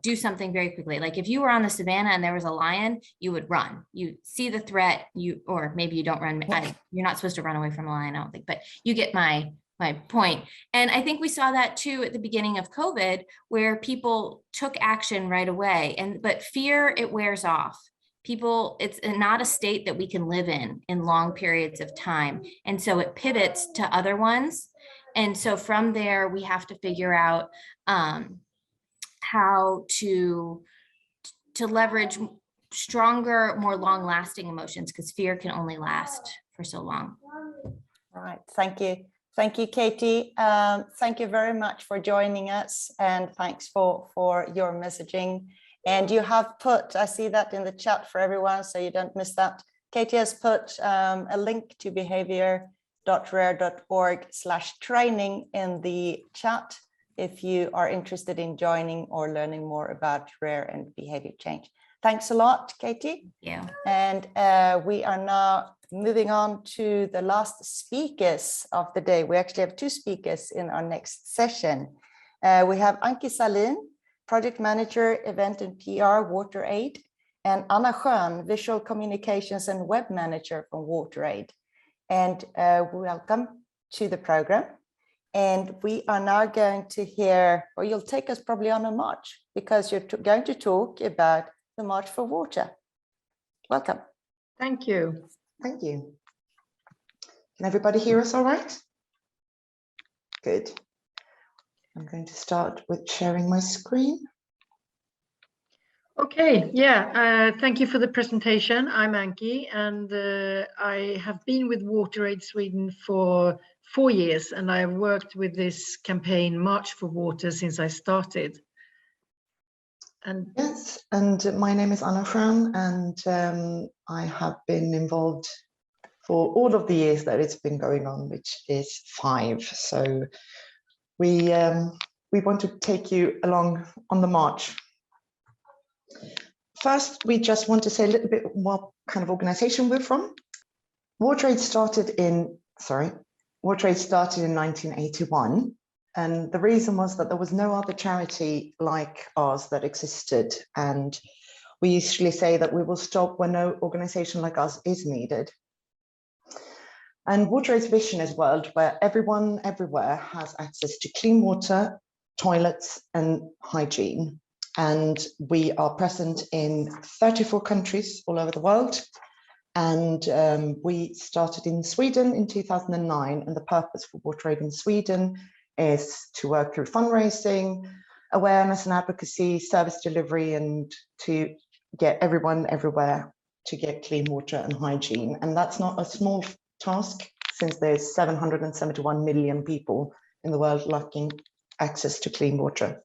do something very quickly. Like if you were on the savannah and there was a lion, you would run. You see the threat, or maybe you don't run. You're not supposed to run away from a lion, I don't think, but you get my point. And I think we saw that too at the beginning of COVID, where people took action right away. But fear, it wears off. People, it's not a state that we can live in long periods of time. And so it pivots to other ones. And so from there, we have to figure out how to leverage stronger, more long-lasting emotions, because fear can only last for so long. Right, thank you. Thank you, Katie. Thank you very much for joining us, and thanks for your messaging. And you have put, I see that in the chat for everyone, so you don't miss that. Katie has put a link to behaviour.rare.org/training in the chat if you are interested in joining or learning more about rare and behavior change. Thanks a lot, Katie. Yeah. And we are now moving on to the last speakers of the day. We actually have 2 speakers in our next session. We have Ankie Sahlin, Project Manager, Event and PR, WaterAid, and Anna Schön, Visual Communications and Web Manager from WaterAid. And welcome to the program. And we are now going to hear, or you'll take us probably on a march, because you're going to talk about the March for Water. Welcome. Thank you. Thank you. Can everybody hear us all right? Good. I'm going to start with sharing my screen. Okay, yeah, thank you for the presentation. I'm Ankie, and I have been with WaterAid Sweden for 4 years, and I have worked with this campaign March for Water since I started. And yes, and my name is Anna Schön, and I have been involved for all of the years that it's been going on, which is 5. So we want to take you along on the march. First, we just want to say a little bit what kind of organization we're from. WaterAid started in 1981. And the reason was that there was no other charity like ours that existed. And we usually say that we will stop when no organization like us is needed. And WaterAid's vision is a world where everyone, everywhere has access to clean water, toilets, and hygiene. And we are present in 34 countries all over the world. And we started in Sweden in 2009. And the purpose for WaterAid in Sweden is to work through fundraising, awareness and advocacy, service delivery, and to get everyone everywhere to get clean water and hygiene. And that's not a small task, since there's 771 million people in the world lacking access to clean water.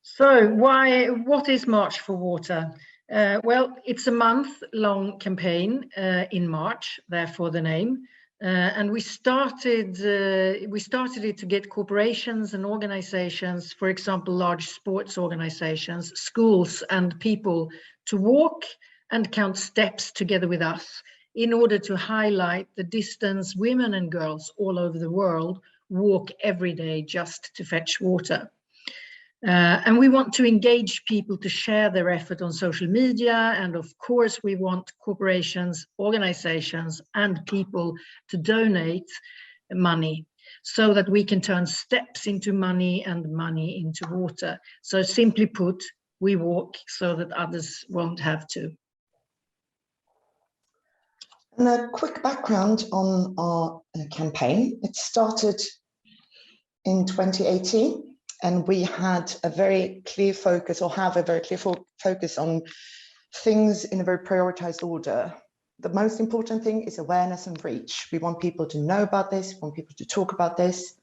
So what is March for Water? Well, it's a month-long campaign in March, therefore the name. And we started it to get corporations and organizations, for example, large sports organizations, schools, and people to walk and count steps together with us in order to highlight the distance women and girls all over the world walk every day just to fetch water. And we want to engage people to share their effort on social media. And of course, we want corporations, organizations, and people to donate money so that we can turn steps into money and money into water. So simply put, we walk so that others won't have to. And a quick background on our campaign. It started in 2018. And we had a very clear focus, or have a very clear focus on things in a very prioritized order. The most important thing is awareness and reach. We want people to know about this, we want people to talk about this.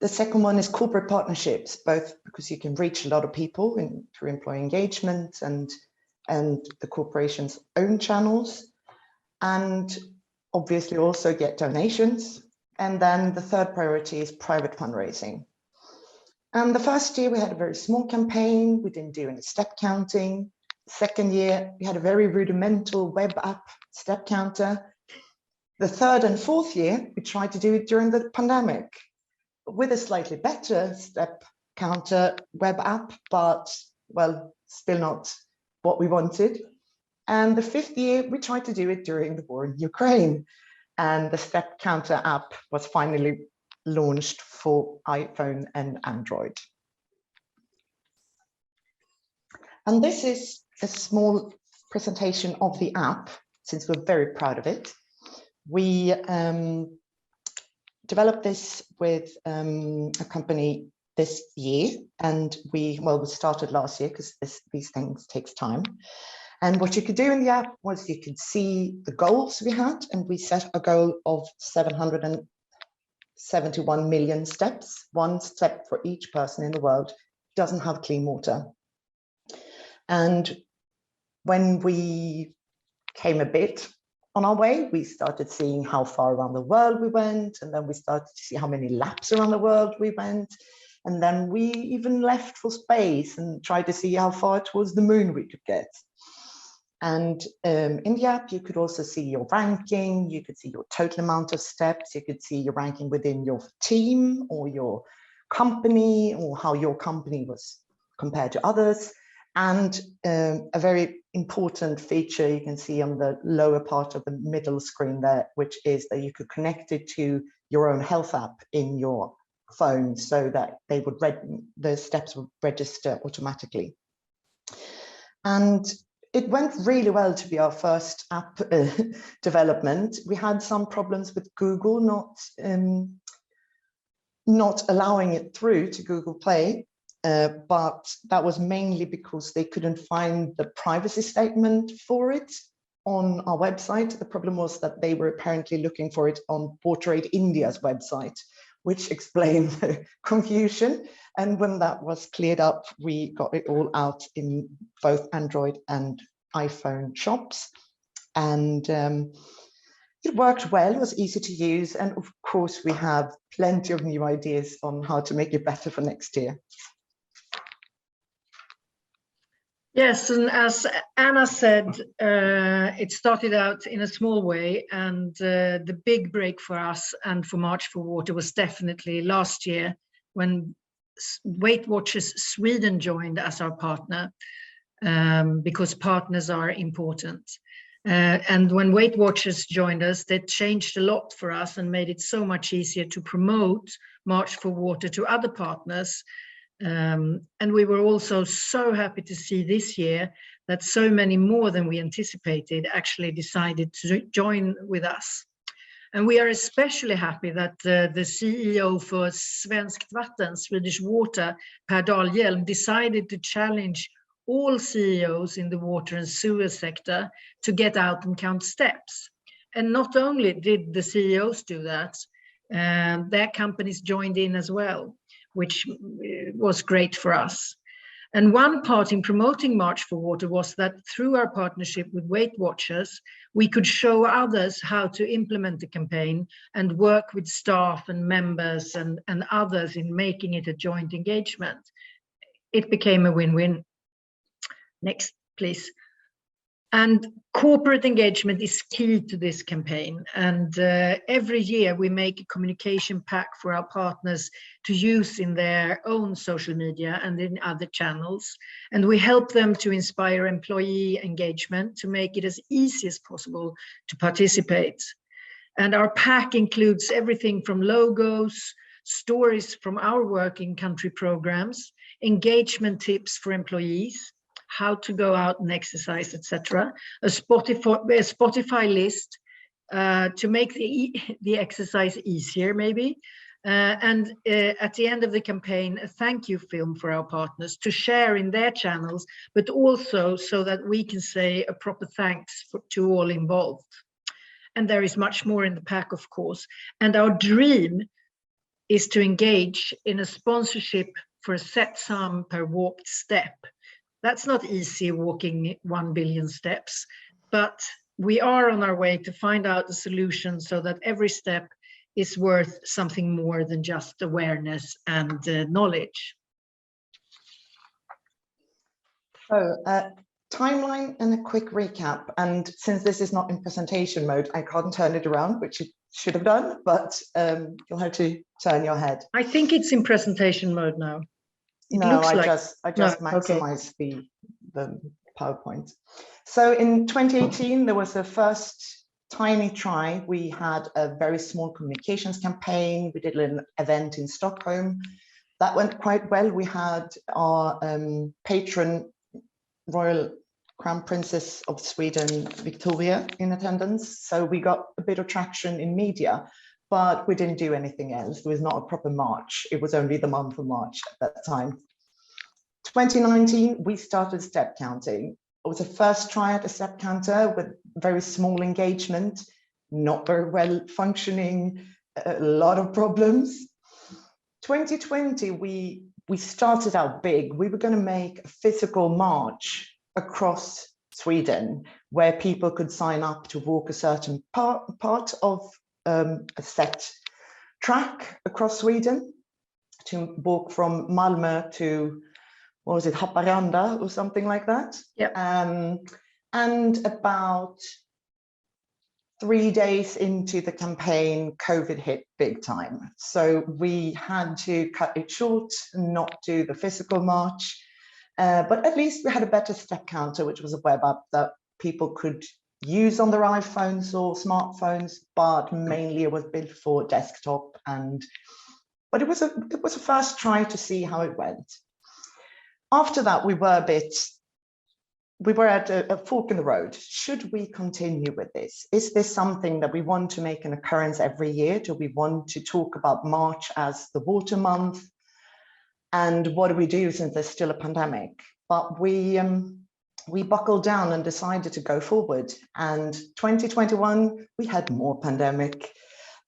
The second one is corporate partnerships, both because you can reach a lot of people through employee engagement and the corporation's own channels, and obviously also get donations. And then the third priority is private fundraising. And the first year we had a very small campaign. We didn't do any step counting. Second year, we had a very rudimental web app step counter. The third and fourth year, we tried to do it during the pandemic with a slightly better step counter web app, but well, still not what we wanted. And the fifth year, we tried to do it during the war in Ukraine. And the step counter app was finally launched for iPhone and Android. And this is a small presentation of the app, since we're very proud of it. We developed this with a company this year, and we started last year because these things takes time. And what you could do in the app was you could see the goals we had, and we set a goal of 771 million steps, 1 step for each person in the world doesn't have clean water. And when we came a bit on our way, we started seeing how far around the world we went, and then we started to see how many laps around the world we went. And then we even left for space and tried to see how far towards the moon we could get. And in the app, you could also see your ranking, you could see your total amount of steps, you could see your ranking within your team or your company, or how your company was compared to others. And a very important feature you can see on the lower part of the middle screen there, which is that you could connect it to your own health app in your phone, so that they would the steps would register automatically. And it went really well to be our first app development. We had some problems with Google not allowing it through to Google Play, but that was mainly because they couldn't find the privacy statement for it on our website. The problem was that they were apparently looking for it on WaterAid India's website, which explained the confusion. And when that was cleared up, we got it all out in both Android and iPhone shops. and it worked well. It was easy to use, and of course we have plenty of new ideas on how to make it better for next year. Yes, and as Anna said, it started out in a small way, and the big break for us and for March for Water was definitely last year when Weight Watchers Sweden joined as our partner, because partners are important. And when Weight Watchers joined us, they changed a lot for us and made it so much easier to promote March for Water to other partners. And we were also so happy to see this year that so many more than we anticipated actually decided to join with us. And we are especially happy that the CEO for Svenskt Vatten, Swedish Water, Per Dahlhjelm, decided to challenge all CEOs in the water and sewer sector to get out and count steps. And not only did the CEOs do that, their companies joined in as well, which was great for us. And one part in promoting March for Water was that through our partnership with Weight Watchers, we could show others how to implement the campaign and work with staff and members and others in making it a joint engagement. It became a win-win. Next, please. And corporate engagement is key to this campaign. And every year we make a communication pack for our partners to use in their own social media and in other channels. And we help them to inspire employee engagement to make it as easy as possible to participate. And our pack includes everything from logos, stories from our work in country programs, engagement tips for employees, how to go out and exercise, etc. A Spotify list to make the exercise easier, maybe. And at the end of the campaign, a thank you film for our partners to share in their channels, but also so that we can say a proper thanks to all involved. And there is much more in the pack, of course. And our dream is to engage in a sponsorship for a set sum per walked step. That's not easy, walking 1 billion steps, but we are on our way to find out a solution so that every step is worth something more than just awareness and knowledge. So timeline and a quick recap. And since this is not in presentation mode, I can't turn it around, which it should have done, but you'll have to turn your head. I think it's in presentation mode now. No, I just maximize the PowerPoint. So in 2018, there was a first tiny try. We had a very small communications campaign. We did an event in Stockholm. That went quite well. We had our patron, Royal Crown Princess of Sweden, Victoria, in attendance. So we got a bit of traction in media, but we didn't do anything else. There was not a proper March. It was only the month of March at that time. 2019, we started step counting. It was a first try at a step counter with very small engagement, not very well functioning, a lot of problems. 2020, we started out big. We were going to make a physical march across Sweden where people could sign up to walk a certain part of a set track across Sweden, to walk from Malmö to, what was it, Haparanda or something like that. Yep. And about 3 days into the campaign, COVID hit big time. So we had to cut it short and not do the physical march. But at least we had a better step counter, which was a web app that people could use on their iPhones or smartphones, but mainly it was built for desktop. But it was a first try to see how it went. After that, we were at a fork in the road. Should we continue with this? Is this something that we want to make an occurrence every year? Do we want to talk about March as the water month? And what do we do since there's still a pandemic? But we buckled down and decided to go forward. And 2021, we had more pandemic.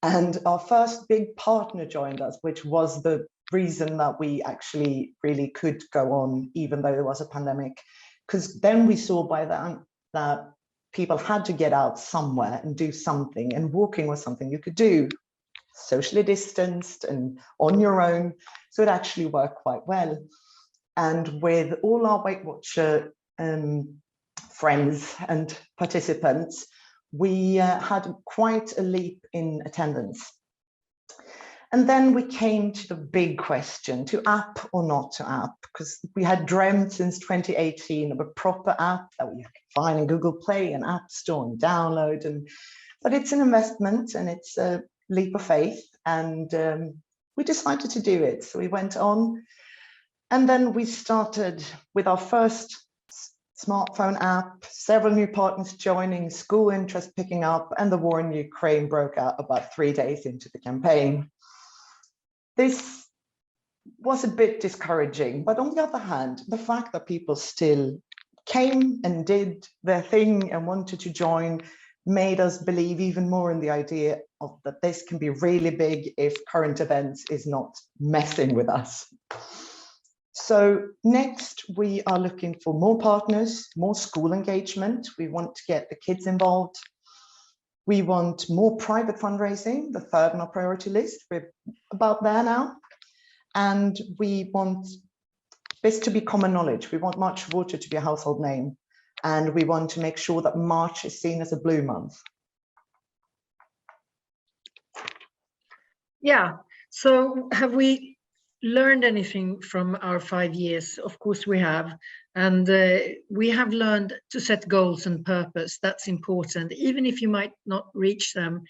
And our first big partner joined us, which was the reason that we actually really could go on, even though there was a pandemic. Because then we saw by then that people had to get out somewhere and do something, and walking was something you could do socially distanced and on your own. So it actually worked quite well. And with all our Weight Watcher friends and participants, we had quite a leap in attendance. And then we came to the big question, to app or not to app, because we had dreamt since 2018 of a proper app that we could find in Google Play and App Store and download. But it's an investment and it's a leap of faith, and we decided to do it. So we went on, and then we started with our first smartphone app, several new partners joining, school interest picking up, and the war in Ukraine broke out about 3 days into the campaign. This was a bit discouraging, but on the other hand, the fact that people still came and did their thing and wanted to join made us believe even more in the idea of that this can be really big if current events is not messing with us. So next, we are looking for more partners, more school engagement. We want to get the kids involved. We want more private fundraising, the third on our priority list. We're about there now. And we want this to be common knowledge. We want March for Water to be a household name. And we want to make sure that March is seen as a blue month. Yeah, so have we learned anything from our 5 years? Of course we have. And we have learned to set goals and purpose. That's important. Even if you might not reach them,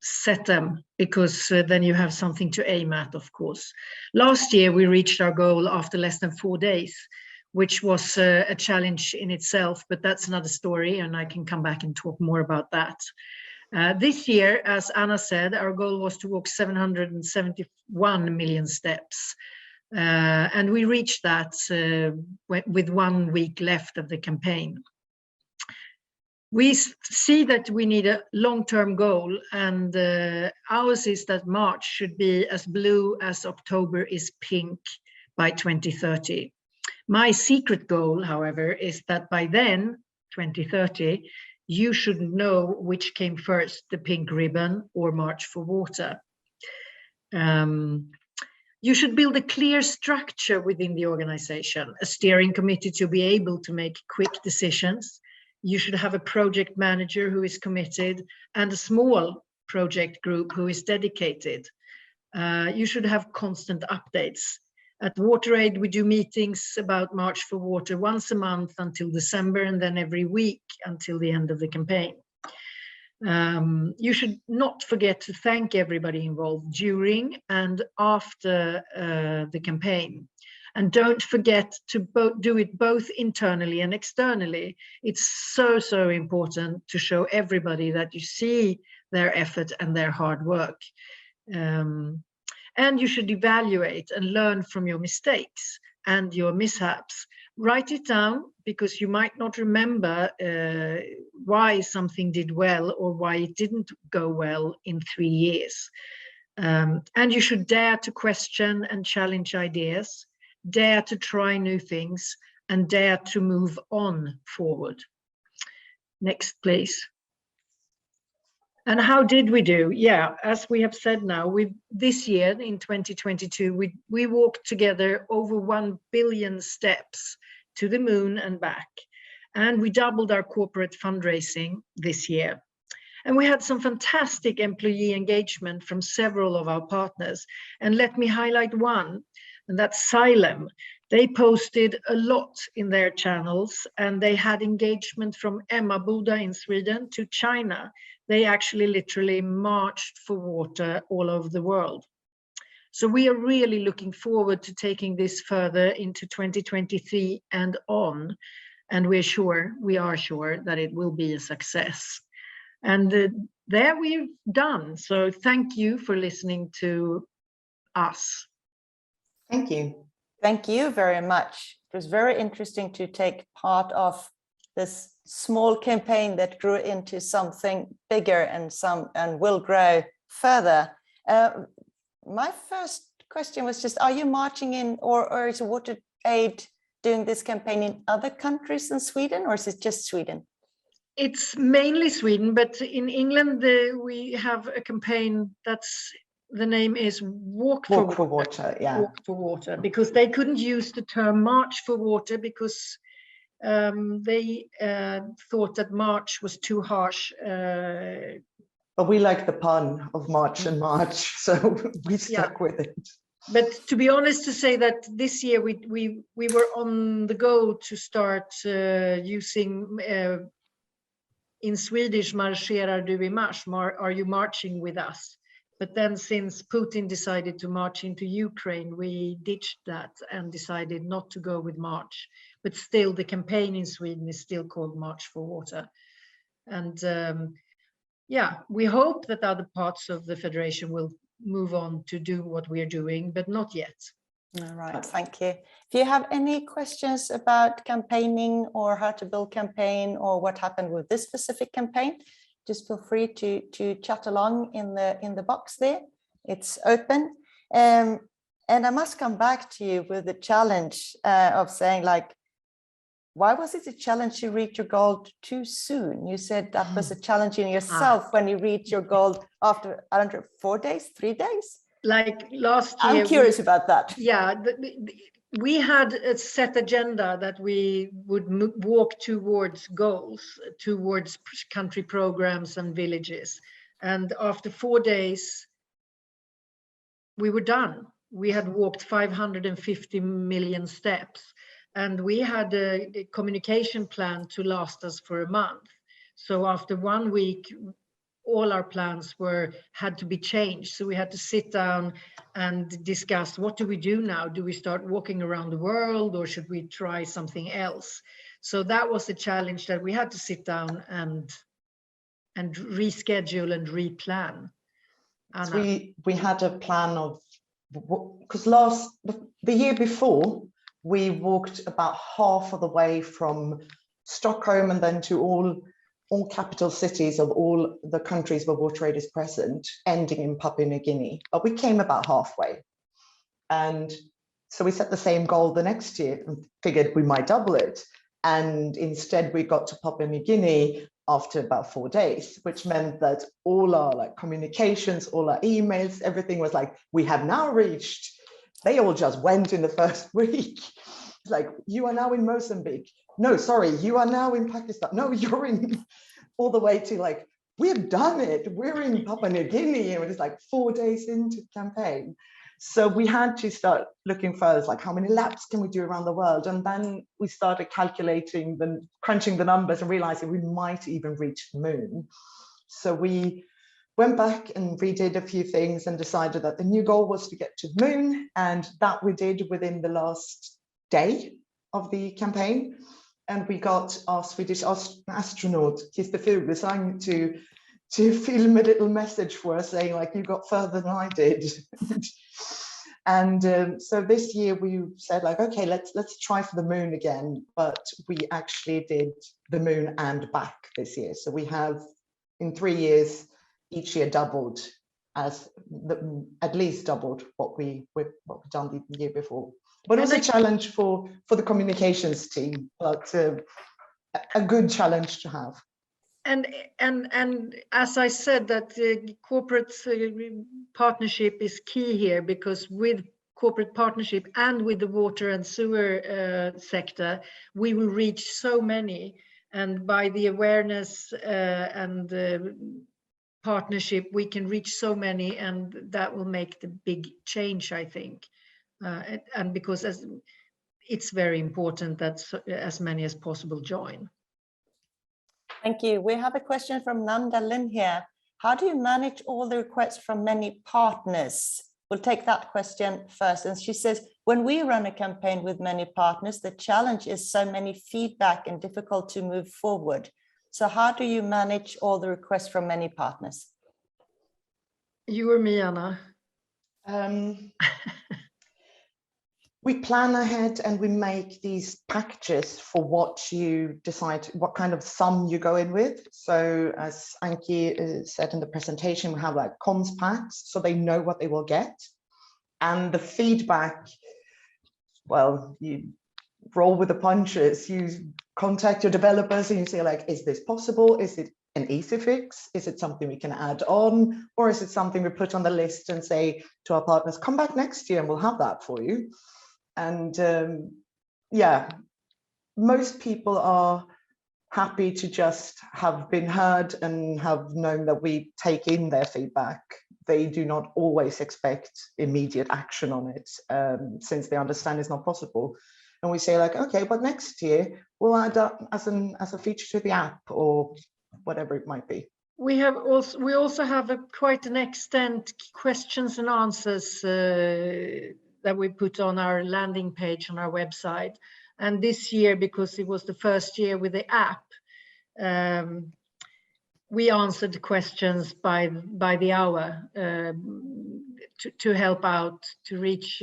set them, because then you have something to aim at, of course. Last year, we reached our goal after less than 4 days, which was a challenge in itself, but that's another story, and I can come back and talk more about that. This year, as Anna said, our goal was to walk 771 million steps. And we reached that with 1 week left of the campaign. We see that we need a long-term goal, and ours is that March should be as blue as October is pink by 2030. My secret goal, however, is that by then, 2030, you should know which came first, the pink ribbon or March for Water. You should build a clear structure within the organization, a steering committee to be able to make quick decisions. You should have a project manager who is committed and a small project group who is dedicated. You should have constant updates. At WaterAid, we do meetings about March for Water once a month until December, and then every week until the end of the campaign. You should not forget to thank everybody involved during and after the campaign. And don't forget to do it both internally and externally. It's so important to show everybody that you see their effort and their hard work. And you should evaluate and learn from your mistakes and your mishaps. Write it down, because you might not remember why something did well or why it didn't go well in 3 years. And you should dare to question and challenge ideas, dare to try new things, and dare to move on forward. Next, please. And how did we do? Yeah, as we have said now, this year in 2022, we walked together over 1 billion steps to the moon and back. And we doubled our corporate fundraising this year. And we had some fantastic employee engagement from several of our partners. And let me highlight one, and that's Sahlin. They posted a lot in their channels, and they had engagement from Emmaboda in Sweden to China. They actually literally marched for water all over the world. So we are really looking forward to taking this further into 2023 and on. And we are sure that it will be a success. And there we've done. So thank you for listening to us. Thank you. Thank you very much. It was very interesting to take part of this small campaign that grew into something bigger and will grow further. My first question was just, are you marching in, or is WaterAid doing this campaign in other countries than Sweden, or is it just Sweden? It's mainly Sweden, but in England we have a campaign the name is Walk for Water, yeah. Walk for Water, because they couldn't use the term March for Water because they thought that March was too harsh. But we like the pun of March and March, so we stuck with it. But to be honest, to say that this year we were on the go to start using in Swedish, marscherar du i mars, are you marching with us? But then since Putin decided to march into Ukraine, we ditched that and decided not to go with March. But still, the campaign in Sweden is still called March for Water. And yeah, we hope that other parts of the Federation will move on to do what we are doing, but not yet. All right, thank you. If you have any questions about campaigning or how to build campaign or what happened with this specific campaign, just feel free to chat along in the box there. It's open. And I must come back to you with the challenge of saying, like, why was it a challenge to reach your goal too soon? You said that was a challenge in yourself when you reach your goal after, I don't know, 4 days, 3 days? Like last year. I'm curious about that. Yeah, we had a set agenda that we would walk towards goals, towards country programs and villages. And after 4 days, we were done. We had walked 550 million steps. And we had a communication plan to last us for a month. So after 1 week, all our plans had to be changed. So we had to sit down and discuss, what do we do now? Do we start walking around the world or should we try something else? So that was the challenge, that we had to sit down and reschedule and replan. So we had a plan of, because the year before, we walked about half of the way from Stockholm and then to all capital cities of all the countries where WaterAid is present, ending in Papua New Guinea. But we came about halfway. And so we set the same goal the next year and figured we might double it. And instead we got to Papua New Guinea after about 4 days, which meant that all our communications, all our emails, everything was like, we have now reached. They all just went in the first week. It's like, you are now in Mozambique. No, sorry, you are now in Pakistan. No, you're in, all the way to like, we've done it. We're in Papua New Guinea. And it was like 4 days into the campaign. So we had to start looking further, like how many laps can we do around the world? And then we started calculating, crunching the numbers and realizing we might even reach the moon. So we went back and redid a few things and decided that the new goal was to get to the moon. And that we did within the last day of the campaign. And we got our Swedish astronaut, Christer Fuglesang, to film a little message for us saying, like, you got further than I did. And so this year we said, like, okay, let's try for the moon again. But we actually did the moon and back this year. So we have, in 3 years, each year doubled, at least doubled what we've done the year before. But it was a challenge for the communications team, but a good challenge to have. And as I said, that corporate partnership is key here, because with corporate partnership and with the water and sewer sector, we will reach so many. And by the awareness and the partnership, we can reach so many, and that will make the big change, I think. And because it's very important that as many as possible join. Thank you. We have a question from Nanda Lin here. How do you manage all the requests from many partners? We'll take that question first. And she says, when we run a campaign with many partners, the challenge is so many feedback and difficult to move forward. So how do you manage all the requests from many partners? You or me, Anna? We plan ahead and we make these packages for what you decide, what kind of sum you go in with. So as Ankie said in the presentation, we have like comms packs, so they know what they will get. And the feedback, well, roll with the punches. You contact your developers and you say like, is this possible? Is it an easy fix? Is it something we can add on? Or is it something we put on the list and say to our partners, come back next year and we'll have that for you? And yeah, most people are happy to just have been heard and have known that we take in their feedback. They do not always expect immediate action on it, since they understand it's not possible. And we say like, okay, but next year we'll add that as a feature to the app or whatever it might be. We also have quite an extent questions and answers that we put on our landing page on our website. And this year, because it was the first year with the app, we answered questions by the hour to help out, to reach,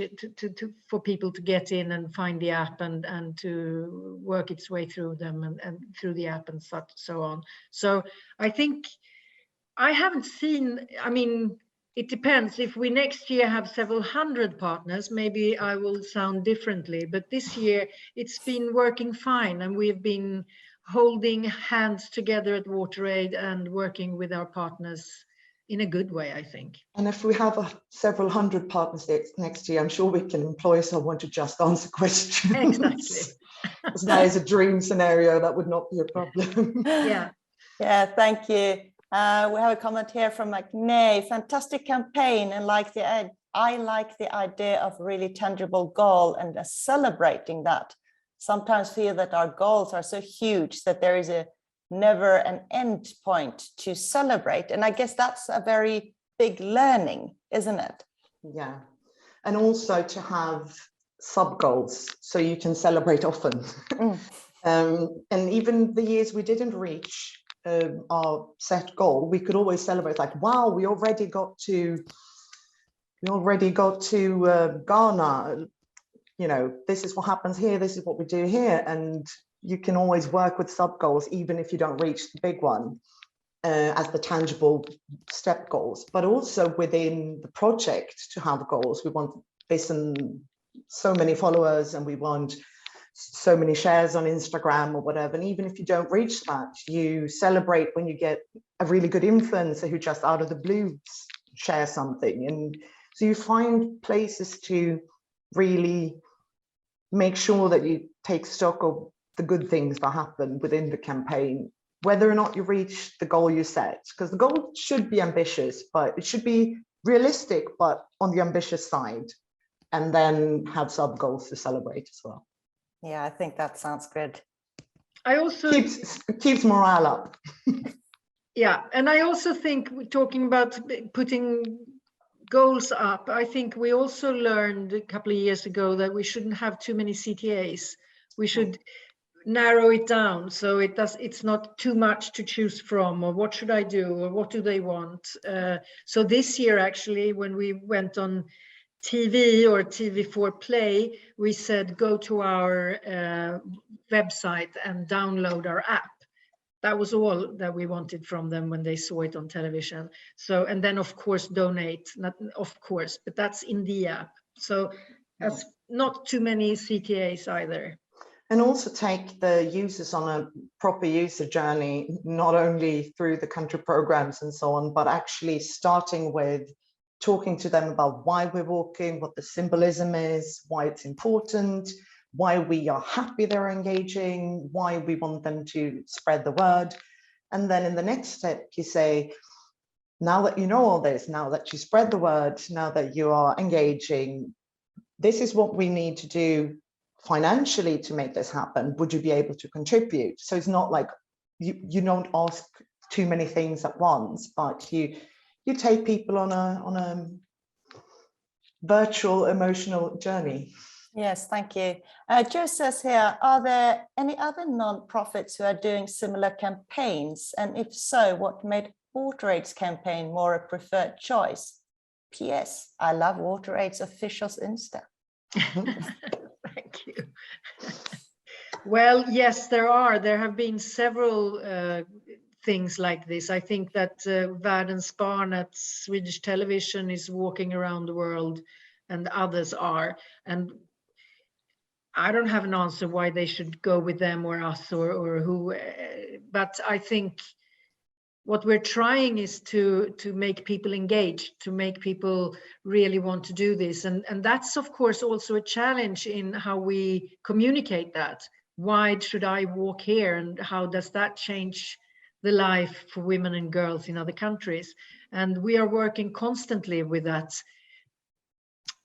for people to get in and find the app and to work its way through them and through the app and so on. So I think I haven't seen, I mean, it depends. If we next year have several hundred partners, maybe I will sound differently. But this year it's been working fine, and we've been holding hands together at WaterAid and working with our partners in a good way, I think. And if we have several hundred partners next year, I'm sure we can employ someone to just answer questions. Exactly. Because that is a dream scenario. That would not be a problem. Yeah. Yeah, thank you. We have a comment here from McNay. Fantastic campaign, and I like the idea of really tangible goal and celebrating that. Sometimes feel that our goals are so huge that there is never an end point to celebrate. And I guess that's a very big learning, isn't it? Yeah. And also to have sub goals so you can celebrate often. And even the years we didn't reach our set goal, we could always celebrate like, wow, we already got to Ghana. You know, this is what happens here, this is what we do here. And you can always work with sub goals, even if you don't reach the big one, as the tangible step goals. But also within the project to have goals, we want this and so many followers, and we want so many shares on Instagram or whatever. And even if you don't reach that, you celebrate when you get a really good influencer who just out of the blue share something. And so you find places to really make sure that you take stock of the good things that happen within the campaign, whether or not you reach the goal you set, because the goal should be ambitious, but it should be realistic, but on the ambitious side, and then have sub goals to celebrate as well. Yeah, I think that sounds good. I also keeps morale up. Yeah, and I also think, talking about putting goals up, I think we also learned a couple of years ago that we shouldn't have too many CTAs. We should narrow it down so it's not too much to choose from, or what should I do, or what do they want. So this year, actually, when we went on TV or TV4 Play, we said go to our website and download our app. That was all that we wanted from them when they saw it on television. So, and then of course donate, not of course, but that's in the app. So that's not too many CTAs either. And also take the users on a proper user journey, not only through the country programs and so on, but actually starting with talking to them about why we're walking, what the symbolism is, why it's important, why we are happy they're engaging, why we want them to spread the word. And then in the next step, you say, now that you know all this, now that you spread the word, now that you are engaging, this is what we need to do financially to make this happen. Would you be able to contribute? So it's not like you don't ask too many things at once, but you take people on a virtual emotional journey. Yes, thank you. Joe says here, are there any other non-profits who are doing similar campaigns? And if so, what made WaterAid's campaign more a preferred choice? P.S. I love WaterAid's official's Insta. Thank you. Well, yes, there are. There have been several things like this. I think that Världens Barn at Swedish television is walking around the world, and others are. And I don't have an answer why they should go with them or us or who, but I think what we're trying is to make people engaged, to make people really want to do this. And that's, of course, also a challenge in how we communicate that. Why should I walk here? And how does that change the life for women and girls in other countries? And we are working constantly with that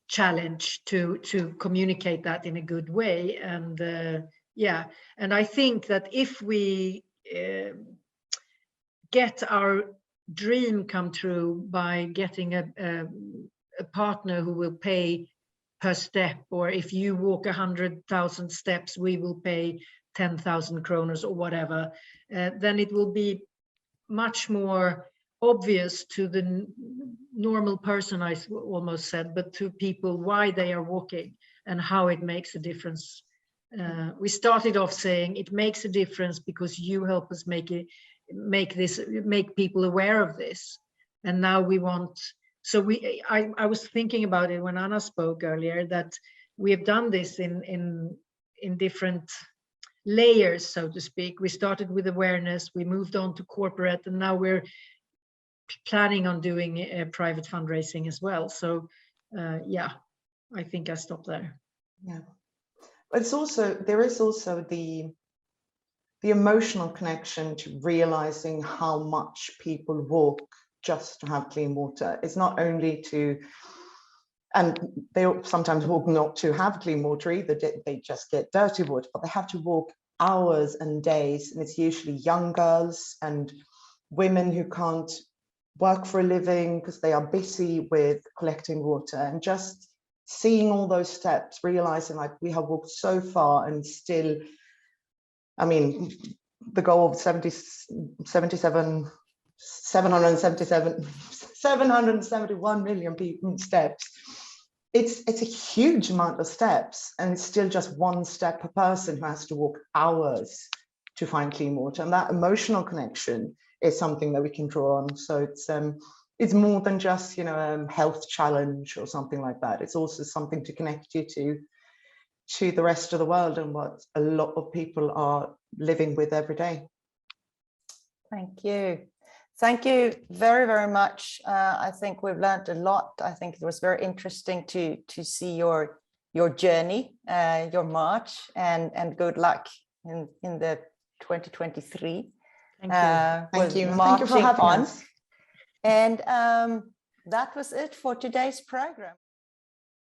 challenge to communicate that in a good way. And yeah, and I think that if we get our dream come true by getting a partner who will pay per step, or if you walk 100,000 steps, we will pay 10,000 kroners or whatever, then it will be much more obvious to the normal person, I almost said, but to people why they are walking and how it makes a difference. We started off saying it makes a difference because you help us make people aware of this. And now we want, so I was thinking about it when Anna spoke earlier, that we have done this in different layers, so to speak. We started with awareness, we moved on to corporate, and now we're planning on doing private fundraising as well. So yeah, I think I stop there. Yeah, it's also, there is also the emotional connection to realizing how much people walk just to have clean water. It's not only to, and they sometimes walk not to have clean water either, they just get dirty water, but they have to walk hours and days, and it's usually young girls and women who can't work for a living because they are busy with collecting water. And just seeing all those steps, realizing like we have walked so far and still, I mean, the goal of 771 million people steps, it's a huge amount of steps, and it's still just one step per person who has to walk hours to find clean water. And that emotional connection is something that we can draw on. So it's more than just, you know, a health challenge or something like that. It's also something to connect you to the rest of the world and what a lot of people are living with every day. Thank you. Thank you very, very much. I think we've learned a lot. I think it was very interesting to see your journey, your march, and good luck in the 2023. Thank you. Thank you. Thank you for having us. And that was it for today's program.